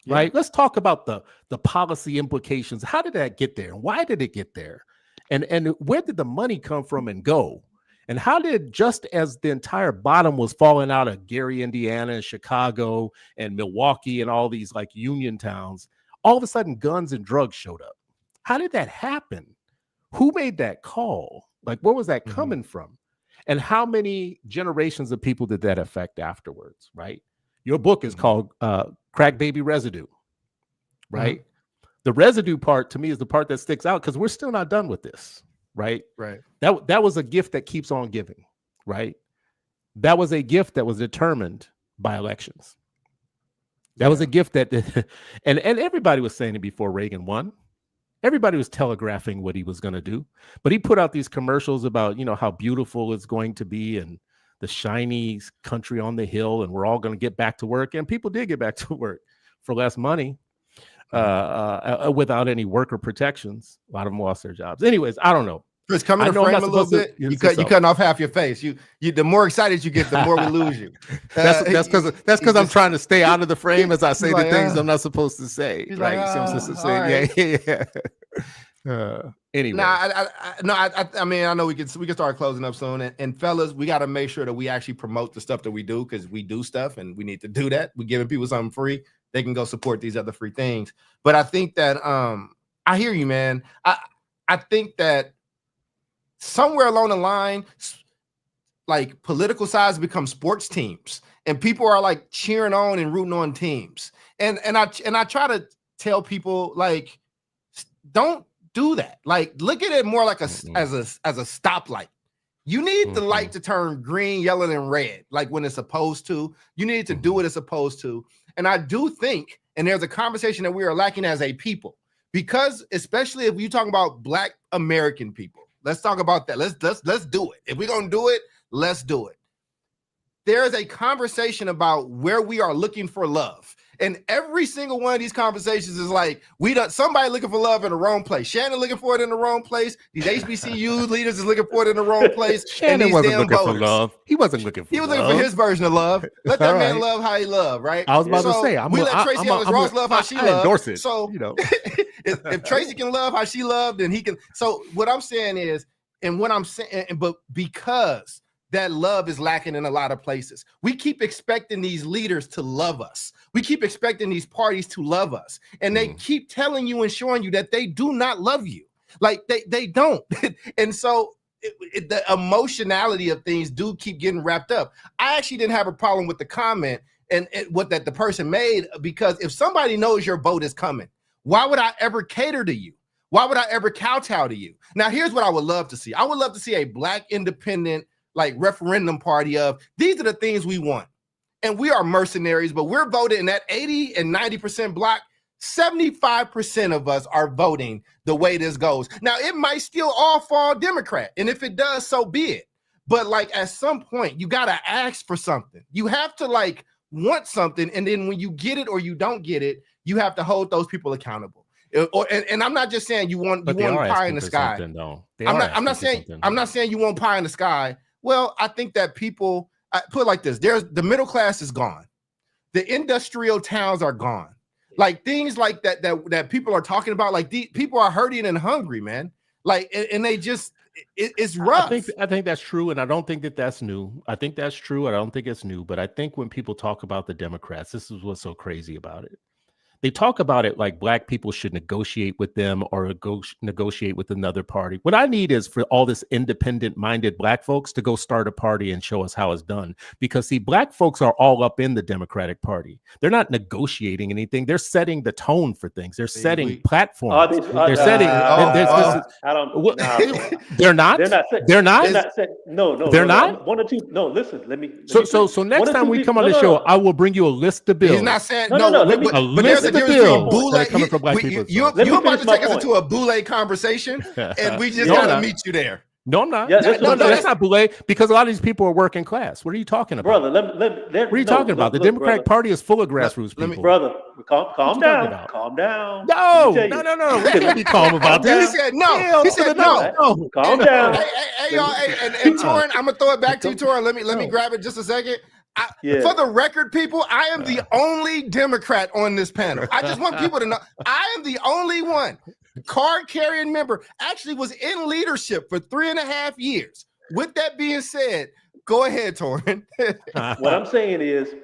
Right? Let's talk about the policy implications. How did that get there? Why did it get there? And where did the money come from and go? And how did, just as the entire bottom was falling out of Gary, Indiana, and Chicago, and Milwaukee, and all these like union towns, all of a sudden guns and drugs showed up? How did that happen? Who made that call? Like, where was that coming from? And how many generations of people did that affect afterwards, right? Your book is called Crack Baby Residue, right? The residue part, to me, is the part that sticks out because we're still not done with this, right? Right. That was a gift that keeps on giving, right? That was a gift that was determined by elections. That was a gift that, and everybody was saying it before Reagan won. Everybody was telegraphing what he was going to do, but he put out these commercials about, how beautiful it's going to be and the shiny country on the hill, and we're all going to get back to work. And people did get back to work for less money, without any worker protections. A lot of them lost their jobs. Anyways, I don't know. Chris, come in I the know I'm frame not a little supposed bit. to. You cutting off half your face. You the more excited you get, the more we lose you. That's because I'm trying to stay out of the frame as I say the like, things I'm not supposed to say. He's Right? like, You see what I'm supposed to all say? right. Yeah. Anyway. I mean, I know we can start closing up soon. And fellas, we got to make sure that we actually promote the stuff that we do, because we do stuff and we need to do that. We're giving people something free. They can go support these other free things. But I think that I hear you, man. I think that somewhere along the line, like political sides become sports teams, and people are like cheering on and rooting on teams. And I try to tell people, like, don't do that. Like, look at it more like as a stoplight. You need the light to turn green, yellow, and red, like when it's supposed to. You need to do what it's supposed to. And I do think, and there's a conversation that we are lacking as a people, because especially if you talk about Black American people, let's talk about that. Let's do it. If we're gonna do it, let's do it. There is a conversation about where we are looking for love. And every single one of these conversations is like, somebody looking for love in the wrong place. Shannon looking for it in the wrong place. These HBCU leaders is looking for it in the wrong place. Shannon wasn't looking for love. He wasn't looking for love. He was looking for his version of love. Let that man love how he love, right? I was about to say, we let Tracy Ellis Ross love how she loved. Endorse it. So, if Tracy can love how she loved, then he can. So what I'm saying is, but because that love is lacking in a lot of places, we keep expecting these leaders to love us. We keep expecting these parties to love us. And they keep telling you and showing you that they do not love you. Like they don't. And so the emotionality of things do keep getting wrapped up. I actually didn't have a problem with the comment and what that the person made, because if somebody knows your vote is coming, why would I ever cater to you? Why would I ever kowtow to you? Now, here's what I would love to see. I would love to see a Black independent, like, referendum party of, these are the things we want. And we are mercenaries, but we're voting in that 80 and 90% Black. 75% of us are voting the way this goes. Now, it might still all fall Democrat. And if it does, so be it. But like, at some point, you got to ask for something. You have to like want something. And then when you get it or you don't get it, you have to hold those people accountable. And I'm not just saying you want pie in the sky. I'm not saying you want pie in the sky. Well, I think that people, I put it like this: the middle class is gone, the industrial towns are gone, like things like that people are talking about. Like people are hurting and hungry, man. Like, and they just it's rough. I think that's true, and I don't think that's new. I think that's true. I don't think it's new, but I think when people talk about the Democrats, this is what's so crazy about it. They talk about it like Black people should negotiate with them or go negotiate with another party. What I need is for all this independent-minded Black folks to go start a party and show us how it's done. Because, see, Black folks are all up in the Democratic Party. They're not negotiating anything. They're setting the tone for things. They're setting platforms. They're setting. They're not. They're not. No. They're not. One or two. No, listen. Let me. So next time we come on the show, I will bring you a list of bills. He's not saying no. A list. Coming from Black people. You're about to take us into a boule conversation, and we just gotta meet you there. No, I'm not. Yeah, that's not boule, because a lot of these people are working class. What are you talking about, brother? What are you talking about? The Democratic Party is full of grassroots people. Brother, calm down. Calm down. No. Let me calm about this. He said no. Calm down. Hey, y'all. And Torraine, I'm gonna throw it back to you, Torraine. Let me grab it just a second. For the record, people, I am the only Democrat on this panel. I just want people to know I am the only one. Card-carrying member, actually was in leadership for 3.5 years. With that being said, go ahead, Torraine. What I'm saying is,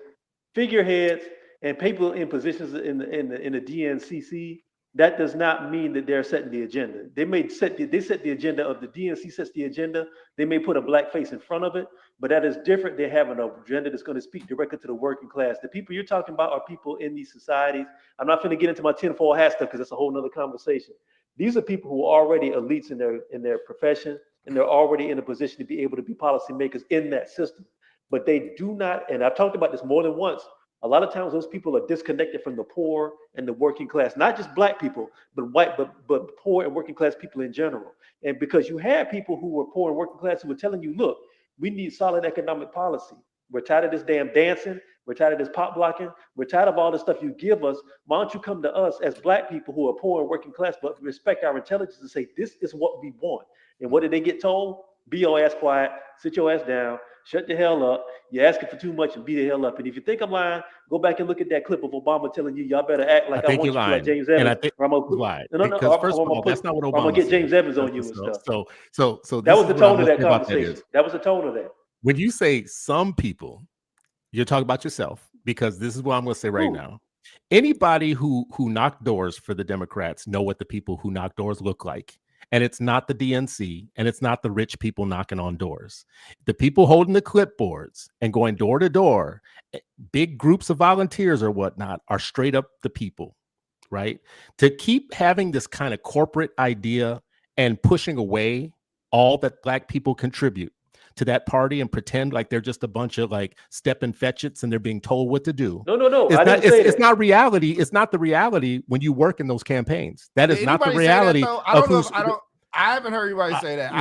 figureheads and people in positions in the DNCC, that does not mean that they're setting the agenda. They set the agenda of the DNC sets the agenda. They may put a Black face in front of it, but that is different than having an agenda that's going to speak directly to the working class. The people you're talking about are people in these societies. I'm not going to get into my tinfoil hat stuff because that's a whole nother conversation. These are people who are already elites in their profession, and they're already in a position to be able to be policymakers in that system. But they do not, and I've talked about this more than once, a lot of times those people are disconnected from the poor and the working class, not just Black people, but white, but poor and working class people in general. And because you had people who were poor and working class who were telling you, look, we need solid economic policy. We're tired of this damn dancing. We're tired of this pop blocking. We're tired of all the stuff you give us. Why don't you come to us as Black people who are poor and working class, but respect our intelligence and say, this is what we want. And what did they get told? Be your ass quiet, sit your ass down, shut the hell up. You're asking for too much and be the hell up. And if you think I'm lying, go back and look at that clip of Obama telling you, y'all better act like I want you to, like James Evans. And I think why? Because first of all, that's not what Obama I'm gonna get James said. Evans on you and stuff. So that was the tone of that conversation. That was the tone of that. When you say some people, you're talking about yourself, because this is what I'm going to say right now. Anybody who knocked doors for the Democrats know what the people who knock doors look like. And it's not the DNC, and it's not the rich people knocking on doors. The people holding the clipboards and going door to door, big groups of volunteers or whatnot, are straight up the people, right? To keep having this kind of corporate idea and pushing away all that Black people contribute to that party and pretend like they're just a bunch of like step and fetchits and they're being told what to do. No. It's not reality. It's not the reality when you work in those campaigns. That is not the reality. I haven't heard anybody say that.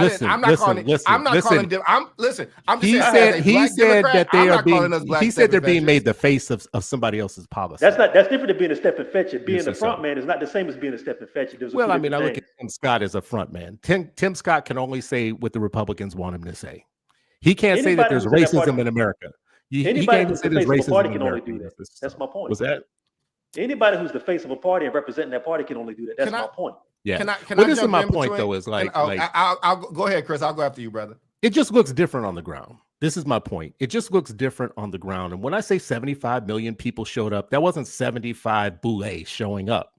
He said they're being made the face of somebody else's policy. That's different than being a step and fetch it. Being the front man is not the same as being a step and fetch it. Well, I mean, I look at Tim Scott as a front man. Tim Scott can only say what the Republicans want him to say. He can't say that there's racism in America. He can't even say there's racism in America. Can only do that. That's my point. Was that? Anybody who's the face of a party and representing that party can only do that. That's my point. Yeah. This is my point, though, is I'll go ahead, Chris. I'll go after you, brother. It just looks different on the ground. This is my point. It just looks different on the ground. And when I say 75 million people showed up, that wasn't 75 boulets showing up.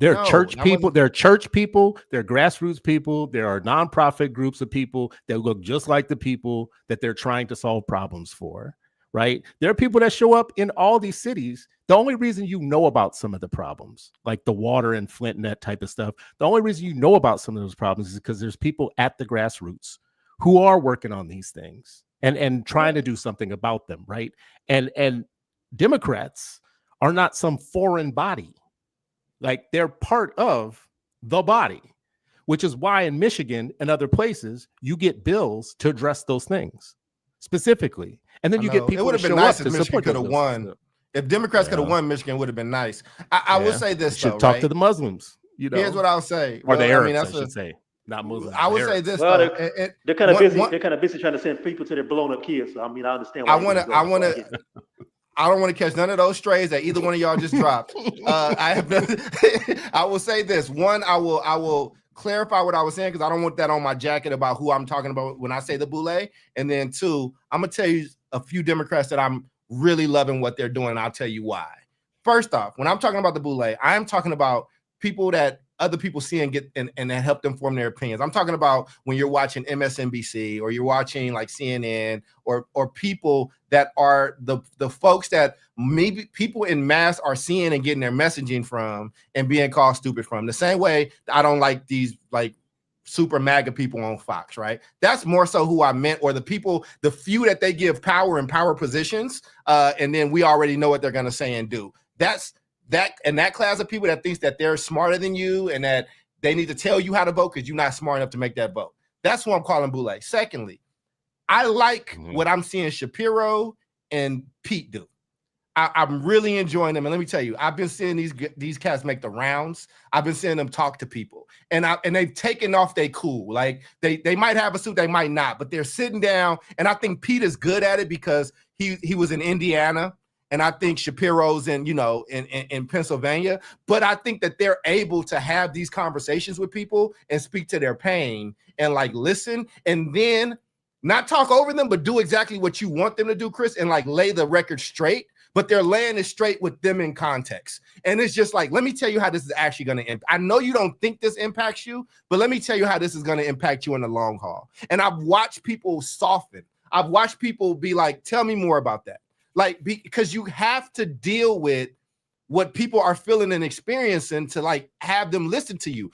There are church people, there are grassroots people, there are nonprofit groups of people that look just like the people that they're trying to solve problems for, right? There are people that show up in all these cities. The only reason you know about some of the problems, like the water in Flint and that type of stuff, the only reason you know about some of those problems is because there's people at the grassroots who are working on these things and trying to do something about them, right? And Democrats are not some foreign body. Like, they're part of the body, which is why in Michigan and other places, you get bills to address those things specifically. And then you get people to show up to support could have won. If Democrats could have won, Michigan would have been nice. I will say this, though, talk to the Muslims. Here's what I'll say. Or the Arabs, I should say. Not Muslims. I would say this, though. They're kind of busy. They're kind of busy trying to send people to their blown up kids. So, I mean, I understand why I don't want to catch none of those strays that either one of y'all just dropped. I will say this. One, I will clarify what I was saying because I don't want that on my jacket about who I'm talking about when I say the boule. And then two, I'm going to tell you a few Democrats that I'm really loving what they're doing. And I'll tell you why. First off, when I'm talking about the boule, I am talking about people that other people see and get and help them form their opinions. I'm talking about when you're watching MSNBC or you're watching like CNN or people that are the folks that maybe people in mass are seeing and getting their messaging from and being called stupid from. The same way I don't like these like super MAGA people on Fox, right? That's more so who I meant, or the people, the few that they give power and power positions, and then we already know what they're going to say and do. That's that class of people that thinks that they're smarter than you and that they need to tell you how to vote because you're not smart enough to make that vote. That's what I'm calling boule. Secondly, I like what I'm seeing Shapiro and Pete do. I'm really enjoying them. And let me tell you, I've been seeing these cats make the rounds. I've been seeing them talk to people. And they've taken off they cool. Like they might have a suit, they might not, but they're sitting down. And I think Pete is good at it because he was in Indiana. And I think Shapiro's in Pennsylvania, but I think that they're able to have these conversations with people and speak to their pain and like listen and then not talk over them, but do exactly what you want them to do, Chris, and like lay the record straight, but they're laying it straight with them in context. And it's just like, let me tell you how this is actually going to impact. I know you don't think this impacts you, but let me tell you how this is going to impact you in the long haul. And I've watched people soften. I've watched people be like, tell me more about that. Like, because you have to deal with what people are feeling and experiencing to like have them listen to you.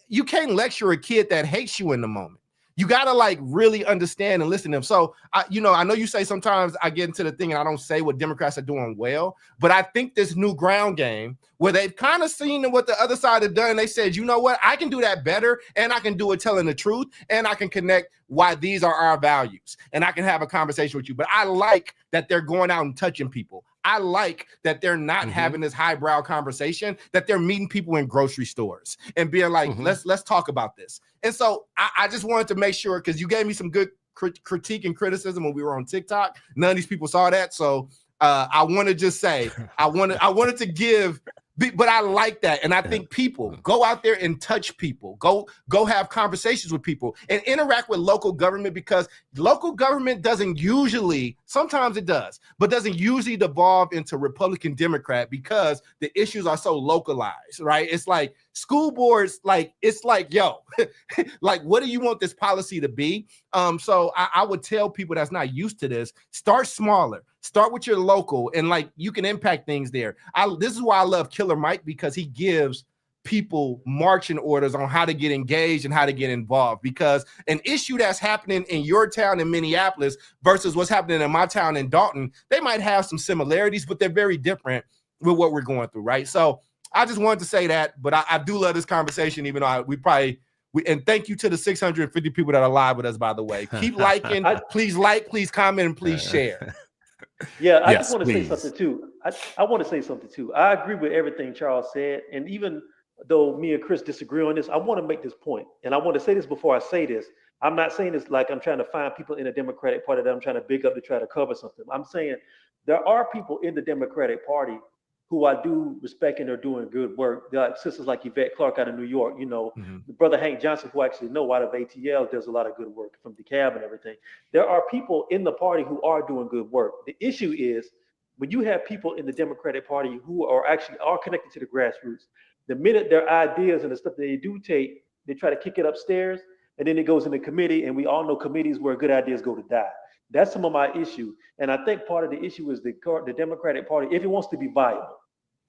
You can't lecture a kid that hates you in the moment. You got to like really understand and listen to them. So, I know you say sometimes I get into the thing and I don't say what Democrats are doing well, but I think this new ground game where they've kind of seen what the other side have done. They said, you know what, I can do that better and I can do it telling the truth and I can connect why these are our values and I can have a conversation with you. But I like that they're going out and touching people. I like that they're not having this highbrow conversation, that they're meeting people in grocery stores and being like, let's talk about this. And so I just wanted to make sure, because you gave me some good critique and criticism when we were on TikTok. None of these people saw that. So I want to just say, I wanted to give, but I like that. And I think people go out there and touch people, go have conversations with people and interact with local government, because local government doesn't usually, sometimes it does, but doesn't usually devolve into Republican Democrat because the issues are so localized, right? It's like school boards, like, it's like, yo, like, what do you want this policy to be? So I would tell people that's not used to this, start smaller, start with your local, and like, you can impact things there. This is why I love Killer Mike, because he gives people marching orders on how to get engaged and how to get involved, because an issue that's happening in your town in Minneapolis versus what's happening in my town in Dalton, they might have some similarities, but they're very different with what we're going through, right? So I just wanted to say that, but I do love this conversation, even though and thank you to the 650 people that are live with us, by the way. Keep liking, please comment, and please share. Yeah, I just want to say something too. I want to say something too. I agree with everything Charles said. And even though me and Chris disagree on this, I want to make this point. And I want to say this before I say this. I'm not saying this like I'm trying to find people in the Democratic Party that I'm trying to big up to try to cover something. I'm saying there are people in the Democratic Party who I do respect and are doing good work. There are sisters like Yvette Clark out of New York, the brother Hank Johnson, who I actually know out of ATL, does a lot of good work from DeKalb and everything. There are people in the party who are doing good work. The issue is when you have people in the Democratic Party who are connected to the grassroots, the minute their ideas and the stuff that they do take, they try to kick it upstairs, and then it goes in the committee, and we all know committees where good ideas go to die. That's some of my issue. And I think part of the issue is the Democratic Party, if it wants to be viable,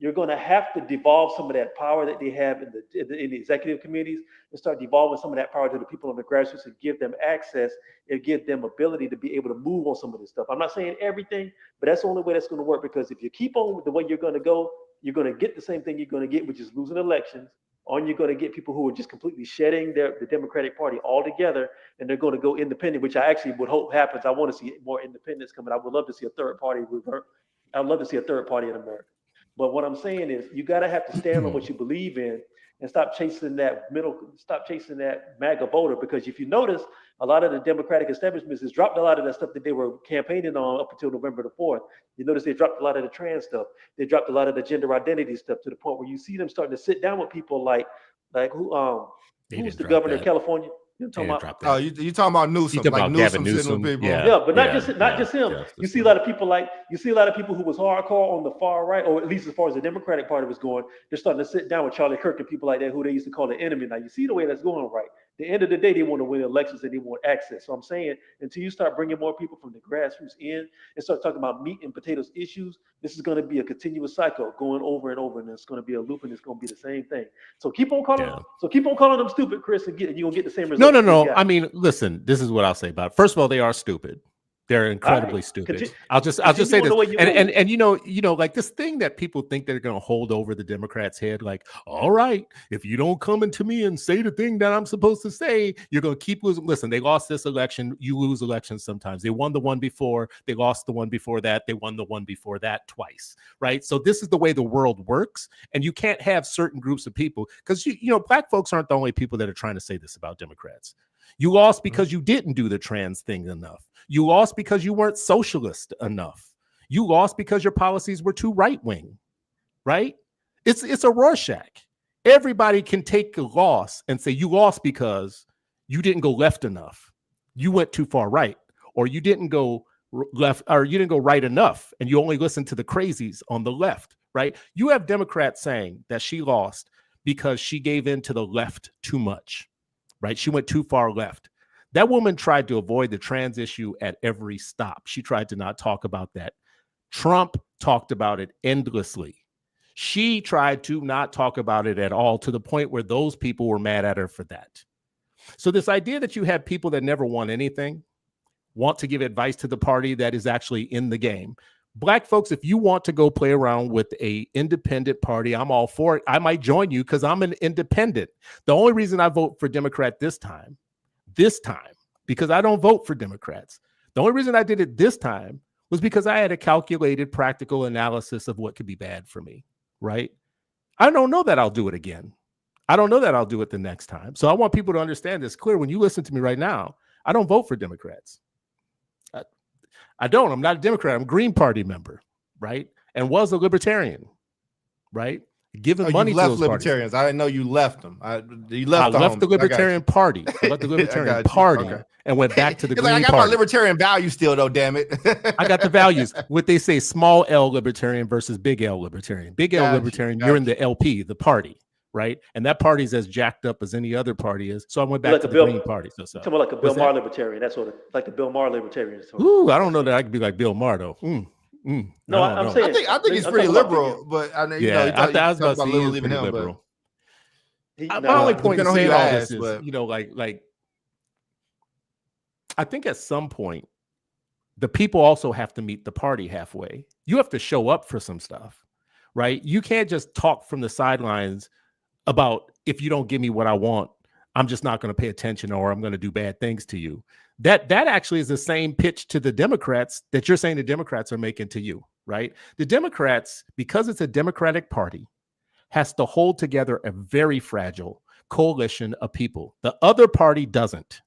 you're going to have to devolve some of that power that they have in the executive committees and start devolving some of that power to the people on the grassroots and give them access and give them ability to be able to move on some of this stuff. I'm not saying everything, but that's the only way that's going to work, because if you keep on with the way you're going to go, you're going to get the same thing you're going to get, which is losing elections, or you're going to get people who are just completely shedding the Democratic Party altogether, and they're going to go independent, which I actually would hope happens. I want to see more independence coming. I would love to see a third party revert. I'd love to see a third party in America. But what I'm saying is you got to have to stand on what you believe in and stop chasing that MAGA voter, because if you notice, a lot of the Democratic establishments has dropped a lot of that stuff that they were campaigning on up until November the 4th. You notice they dropped a lot of the trans stuff. They dropped a lot of the gender identity stuff, to the point where you see them starting to sit down with people like who's the governor of California? You talking about? Oh, you talking about Newsom? Like Newsom sitting with people. Yeah, but not just him. You see a lot of people who was hardcore on the far right, or at least as far as the Democratic Party was going. They're starting to sit down with Charlie Kirk and people like that, who they used to call the enemy. Now you see the way that's going, right? At the end of the day, they want to win elections and they want access. So I'm saying, until you start bringing more people from the grassroots in and start talking about meat and potatoes issues, this is going to be a continuous cycle going over and over, and it's going to be a loop, and it's going to be the same thing. So keep on calling them stupid, Chris, and you're going to get the same result. No. I mean, listen, this is what I'll say about it. First of all, they are stupid. They're incredibly stupid. I'll just say this, and you know, like this thing that people think they're going to hold over the Democrats' head, like, all right, if you don't come into me and say the thing that I'm supposed to say, you're going to keep losing. Listen, they lost this election. You lose elections sometimes. They won the one before. They lost the one before that. They won the one before that twice, right? So this is the way the world works, and you can't have certain groups of people, because you know, black folks aren't the only people that are trying to say this about Democrats. You lost because you didn't do the trans thing enough. You lost because you weren't socialist enough. You lost because your policies were too right-wing, right? It's a Rorschach. Everybody can take a loss and say you lost because you didn't go left enough. You went too far right, or you didn't go left, or you didn't go right enough, and you only listened to the crazies on the left, right? You have Democrats saying that she lost because she gave in to the left too much. Right? She went too far left. That woman tried to avoid the trans issue at every stop. She tried to not talk about that. Trump talked about it endlessly. She tried to not talk about it at all, to the point where those people were mad at her for that. So this idea that you have people that never won anything want to give advice to the party that is actually in the game. Black folks, if you want to go play around with a independent party, I'm all for it. I might join you because I'm an independent. The only reason I vote for Democrat this time, because I don't vote for Democrats. The only reason I did it this time was because I had a calculated, practical analysis of what could be bad for me, right? I don't know that I'll do it again. I don't know that I'll do it the next time. So I want people to understand this clear. When you listen to me right now, I don't vote for Democrats. I don't. I'm not a Democrat. I'm a Green Party member, right? And was a libertarian, right? Giving money to those libertarians. Parties. I didn't know you left them. You I left the Libertarian Party. I left the Libertarian Party and went back to the Green Party. I got my libertarian value still, though. Damn it! I got the values. What they say: small L libertarian versus big L libertarian. Big L libertarian. You're in the LP, the party, right? And that party's as jacked up as any other party is. So I went back to the Green Party. So talking about like a Bill Maher libertarian. That's what, like the Bill Maher libertarian. Ooh, I don't know that I could be like Bill Maher though. No, I'm saying I think he's pretty liberal, but I know I was about to say he's leaving him. Liberal. My only point in saying all this is, like I think at some point the people also have to meet the party halfway. You have to show up for some stuff, right? You can't just talk from the sidelines about if you don't give me what I want, I'm just not going to pay attention or I'm going to do bad things to you. That actually is the same pitch to the Democrats that you're saying the Democrats are making to you, right? The Democrats, because it's a Democratic Party, has to hold together a very fragile coalition of people. The other party doesn't.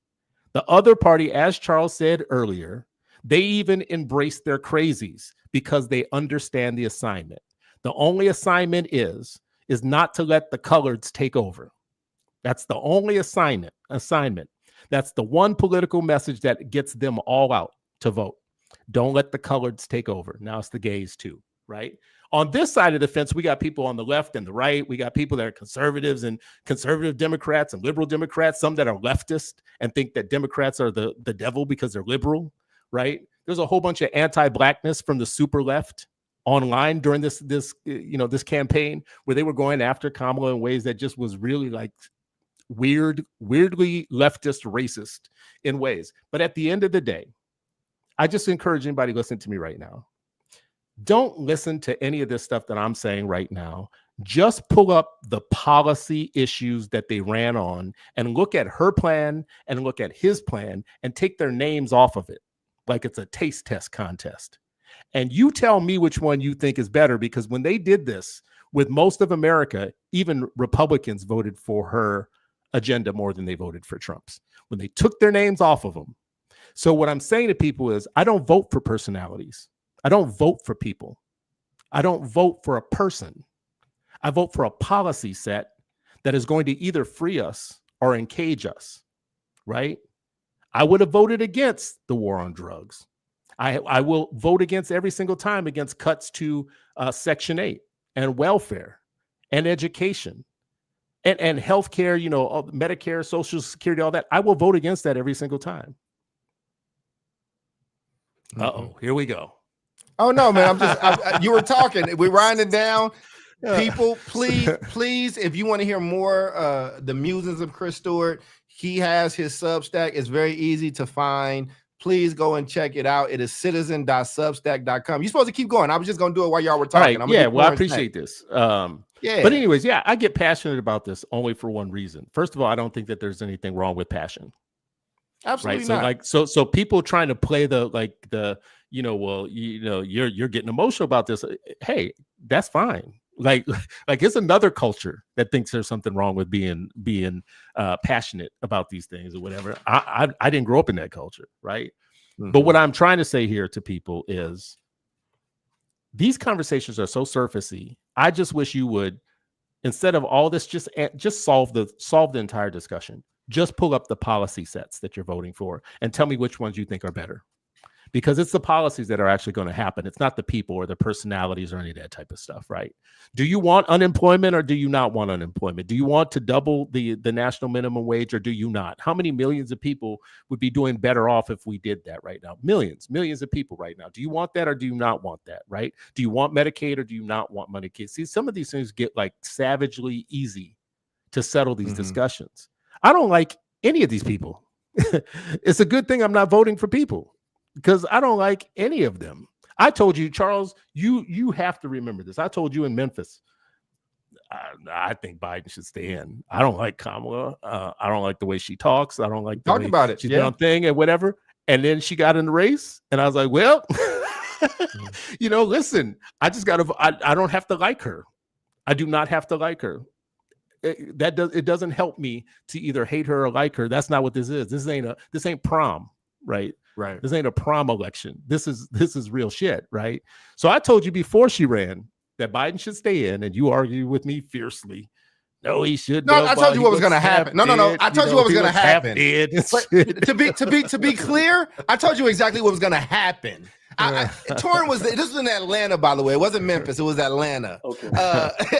The other party, as Charles said earlier, they even embrace their crazies because they understand the assignment. The only assignment is not to let the coloreds take over. That's the only assignment. That's the one political message that gets them all out to vote. Don't let the coloreds take over. Now it's the gays too, right? On this side of the fence, we got people on the left and the right. We got people that are conservatives and conservative Democrats and liberal Democrats, some that are leftist and think that Democrats are the devil because they're liberal, right? There's a whole bunch of anti-blackness from the super left online during this campaign where they were going after Kamala in ways that just was really like weirdly leftist, racist in ways. But at the end of the day, I just encourage anybody listening to me right now, don't listen to any of this stuff that I'm saying right now. Just pull up the policy issues that they ran on and look at her plan and look at his plan and take their names off of it like it's a taste test contest. And you tell me which one you think is better, because when they did this with most of America, even Republicans voted for her agenda more than they voted for Trump's when they took their names off of them. So what I'm saying to people is I don't vote for personalities. I don't vote for people. I don't vote for a person. I vote for a policy set that is going to either free us or encage us, right? I would have voted against the war on drugs. I will vote against every single time against cuts to Section 8 and welfare and education and healthcare, Medicare, Social Security, all that. I will vote against that every single time. Here we go. Oh no, man! You were talking. We're winding down. People, please, if you want to hear more, the musings of Chris Stewart, he has his Substack. It's very easy to find. Please go and check it out. It is citizen.substack.com. You're supposed to keep going. I was just going to do it while y'all were talking. Right. I appreciate this. But anyways, I get passionate about this only for one reason. First of all, I don't think that there's anything wrong with passion. Absolutely right? not. So people trying to play you're getting emotional about this. Hey, that's fine. Like it's another culture that thinks there's something wrong with being passionate about these things or whatever. I didn't grow up in that culture, right? Mm-hmm. But what I'm trying to say here to people is these conversations are so surfacey. I just wish you would, instead of all this, just solve the entire discussion. Just pull up the policy sets that you're voting for and tell me which ones you think are better. Because it's the policies that are actually going to happen. It's not the people or the personalities or any of that type of stuff, right? Do you want unemployment or do you not want unemployment? Do you want to double the national minimum wage or do you not? How many millions of people would be doing better off if we did that right now? Millions of people right now. Do you want that or do you not want that, right? Do you want Medicaid or do you not want Medicaid? See, some of these things get like savagely easy to settle these discussions. I don't like any of these people. It's a good thing I'm not voting for people because I don't like any of them. I told you, Charles, you have to remember this. I told you in Memphis, I think Biden should stay in. I don't like Kamala. I don't like the way she talks. I don't like the way about it. She's done thing and whatever. And then she got in the race, and I was like, well, You know, listen, I just got to, I don't have to like her. I do not have to like her. It doesn't help me to either hate her or like her. That's not what this is. This ain't prom, right? Right. This ain't a prom election. This is real shit, right? So I told you before she ran that Biden should stay in, and you argue with me fiercely. No, he should. No, I told you what was going to happen. No. I told you what was going to happen. But to be clear, I told you exactly what was going to happen. Torraine this was in Atlanta, by the way. It wasn't Memphis. It was Atlanta. Okay.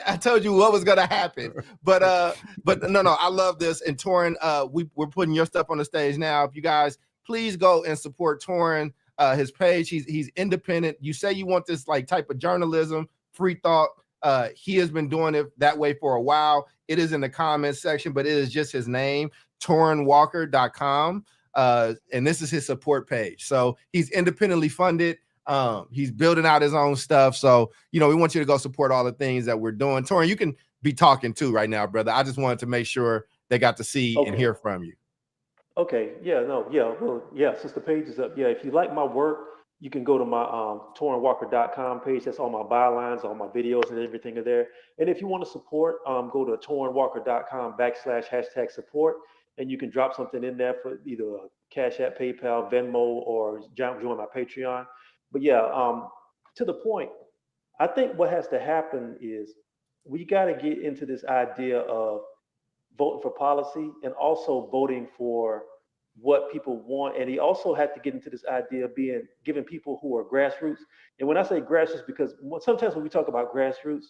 I told you what was going to happen. But no, I love this. And Torraine, we're putting your stuff on the stage now. If you guys please go and support Torraine, his page. He's independent. You say you want this like type of journalism, free thought. He has been doing it that way for a while. It is in the comments section, but it is just his name, TorraineWalker.com. And this is his support page. So he's independently funded. He's building out his own stuff. So, we want you to go support all the things that we're doing. Torraine, you can be talking too right now, brother. I just wanted to make sure they got to see and hear from you. Okay. Yeah. No. Yeah. Well. Yeah. Since the page is up. Yeah. If you like my work, you can go to my TorraineWalker.com page. That's all my bylines, all my videos, and everything are there. And if you want to support, go to TorraineWalker.com/#support, and you can drop something in there for either a Cash App, PayPal, Venmo, or join my Patreon. But yeah, to the point, I think what has to happen is we got to get into this idea of voting for policy and also voting for what people want. And he also had to get into this idea of giving people who are grassroots. And when I say grassroots, because sometimes when we talk about grassroots,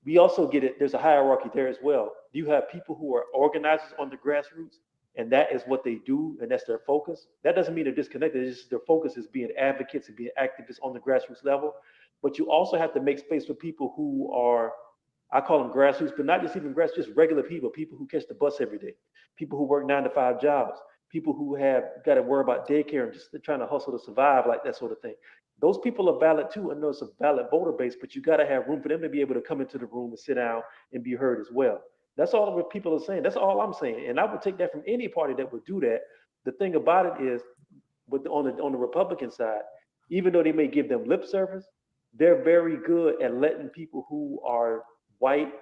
we also get it. There's a hierarchy there as well. You have people who are organizers on the grassroots, and that is what they do, and that's their focus. That doesn't mean they're disconnected. It's just their focus is being advocates and being activists on the grassroots level. But you also have to make space for people who are, I call them grassroots, but not just even grassroots, just regular people who catch the bus every day, people who work 9-to-5 jobs, people who have got to worry about daycare and just trying to hustle to survive, like that sort of thing. Those people are valid too. I know it's a valid voter base, but you got to have room for them to be able to come into the room and sit down and be heard as well. That's all what people are saying. That's all I'm saying. And I would take that from any party that would do that. The thing about it is, on the Republican side, even though they may give them lip service, they're very good at letting people who are white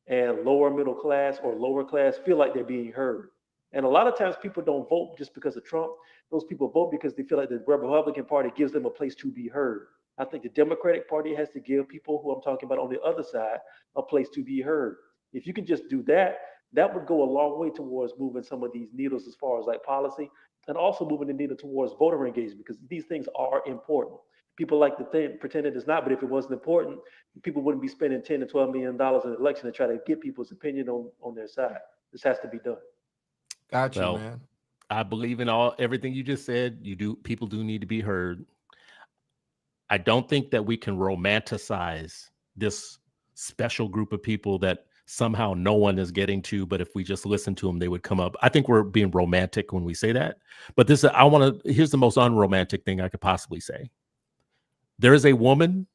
and lower middle class or lower class feel like they're being heard. And a lot of times people don't vote just because of Trump. Those people vote because they feel like the Republican Party gives them a place to be heard. I think the Democratic Party has to give people who I'm talking about on the other side a place to be heard. If you can just do that, that would go a long way towards moving some of these needles as far as like policy, and also moving the needle towards voter engagement, because these things are important. People like to pretend it is not, but if it wasn't important, people wouldn't be spending $10 to $12 million in an election to try to get people's opinion on their side. This has to be done. Gotcha, man. I believe in everything you just said. People do need to be heard. I don't think that we can romanticize this special group of people that somehow no one is getting to, but if we just listen to them, they would come up. I think we're being romantic when we say that. But here's the most unromantic thing I could possibly say. There is a woman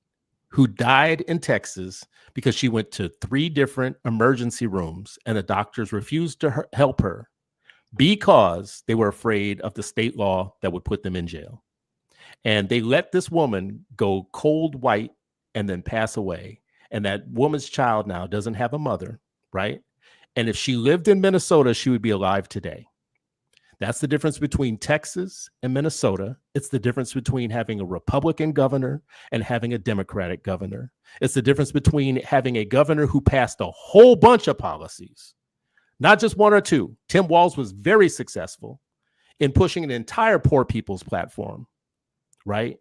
who died in Texas because she went to 3 different emergency rooms and the doctors refused to help her because they were afraid of the state law that would put them in jail. And they let this woman go cold white and then pass away. And that woman's child now doesn't have a mother, right? And if she lived in Minnesota, she would be alive today. That's the difference between Texas and Minnesota. It's the difference between having a Republican governor and having a Democratic governor. It's the difference between having a governor who passed a whole bunch of policies, not just 1 or 2. Tim Walz was very successful in pushing an entire poor people's platform, right?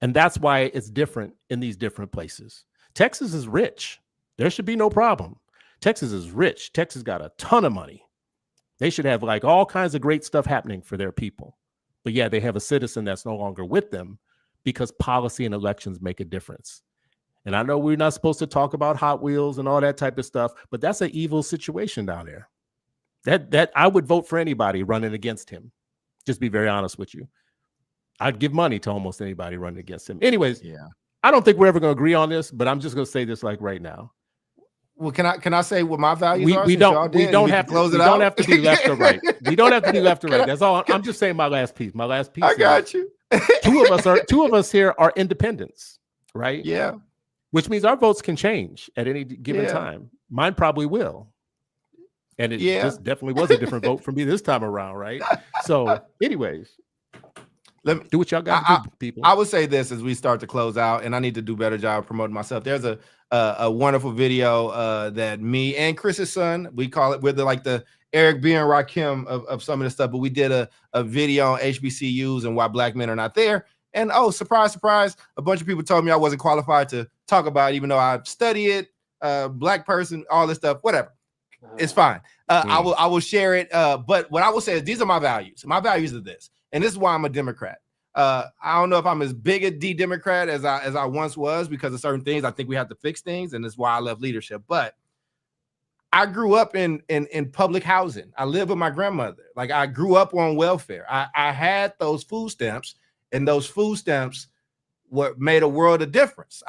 And that's why it's different in these different places. Texas is rich. There should be no problem. Texas is rich. Texas got a ton of money. They should have like all kinds of great stuff happening for their people. But yeah, they have a citizen that's no longer with them because policy and elections make a difference. And I know we're not supposed to talk about Hot Wheels and all that type of stuff, but that's an evil situation down there. That I would vote for anybody running against him. Just be very honest with you. I'd give money to almost anybody running against him. Anyways, yeah. I don't think we're ever going to agree on this, but I'm just going to say this like right now. Well, can I say what my values We are? we Since y'all don't we did, don't we can have to close we it don't out? have to be left or right. We don't have to be left or right. That's all. I'm just saying my last piece. My last piece I is got you. two of us here are independents, right? Yeah. Which means our votes can change at any given Yeah. time. Mine probably will. And it Yeah. just definitely was a different vote for me this time around, right? So, anyways, Let me do what y'all got to do, people. I would say this as we start to close out, and I need to do a better job promoting myself. There's a wonderful video that me and Chris's son, we call it, we're the Eric B and Rakim of some of this stuff, but we did a video on HBCUs and why black men are not there. And oh, surprise, surprise, a bunch of people told me I wasn't qualified to talk about it, even though I study it, black person, all this stuff, whatever. It's fine. I will share it. But what I will say is these are my values. My values are this, and this is why I'm a Democrat. I don't know if I'm as big a D-Democrat as I once was, because of certain things. I think we have to fix things, and that's why I left leadership. But I grew up in public housing. I lived with my grandmother. Like, I grew up on welfare. I had those food stamps, and those food stamps what made a world of difference.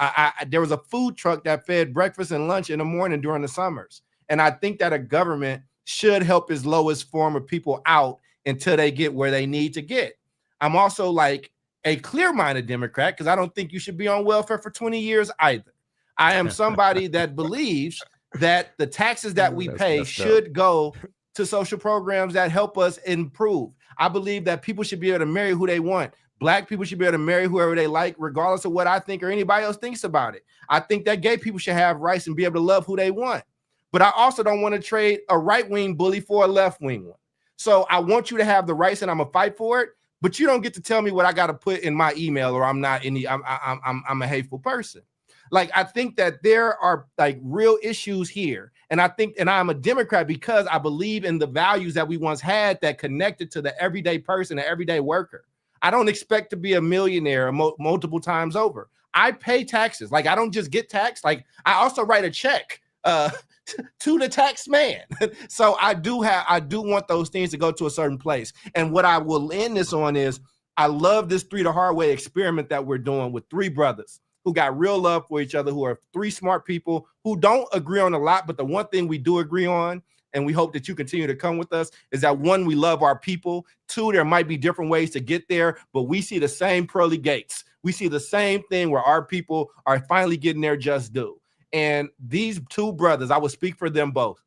There was a food truck that fed breakfast and lunch in the morning during the summers. And I think that a government should help its lowest form of people out until they get where they need to get. I'm also like a clear-minded Democrat because I don't think you should be on welfare for 20 years either. I am somebody that believes that the taxes that we pay should go to social programs that help us improve. I believe that people should be able to marry who they want. Black people should be able to marry whoever they like, regardless of what I think or anybody else thinks about it. I think that gay people should have rights and be able to love who they want. But I also don't want to trade a right-wing bully for a left-wing one. So I want you to have the rights, and I'm gonna fight for it. But you don't get to tell me what I got to put in my email, or I'm not any. I'm a hateful person. Like, I think that there are like real issues here, and I'm a Democrat because I believe in the values that we once had that connected to the everyday person, the everyday worker. I don't expect to be a millionaire multiple times over. I pay taxes. Like, I don't just get taxed. Like, I also write a check to the tax man. So I do want those things to go to a certain place. And what I will end this on is I love this 3 the Hard Way experiment that we're doing with 3 brothers who got real love for each other, who are 3 smart people who don't agree on a lot, but the one thing we do agree on, and we hope that you continue to come with us, is that 1, we love our people. 2, there might be different ways to get there, but we see the same pearly gates. We see the same thing where our people are finally getting their just due. And these 2 brothers, I will speak for them both.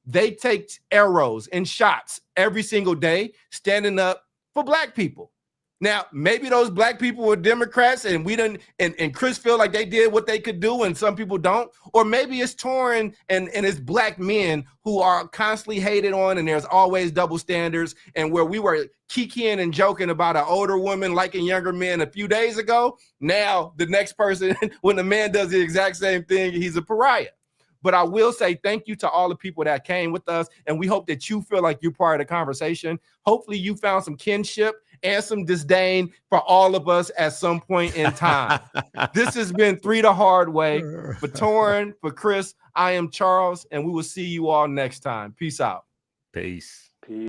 They take arrows and shots every single day, standing up for black people. Now, maybe those black people were Democrats and we didn't, and Chris feel like they did what they could do and some people don't. Or maybe it's Torraine and it's black men who are constantly hated on, and there's always double standards. And where we were kikiing and joking about an older woman liking younger men a few days ago, now the next person, when the man does the exact same thing, he's a pariah. But I will say thank you to all the people that came with us, and we hope that you feel like you're part of the conversation. Hopefully you found some kinship and some disdain for all of us at some point in time. This has been 3 the Hard Way. For Torraine, for Chris, I am Charles, and we will see you all next time. Peace out. Peace.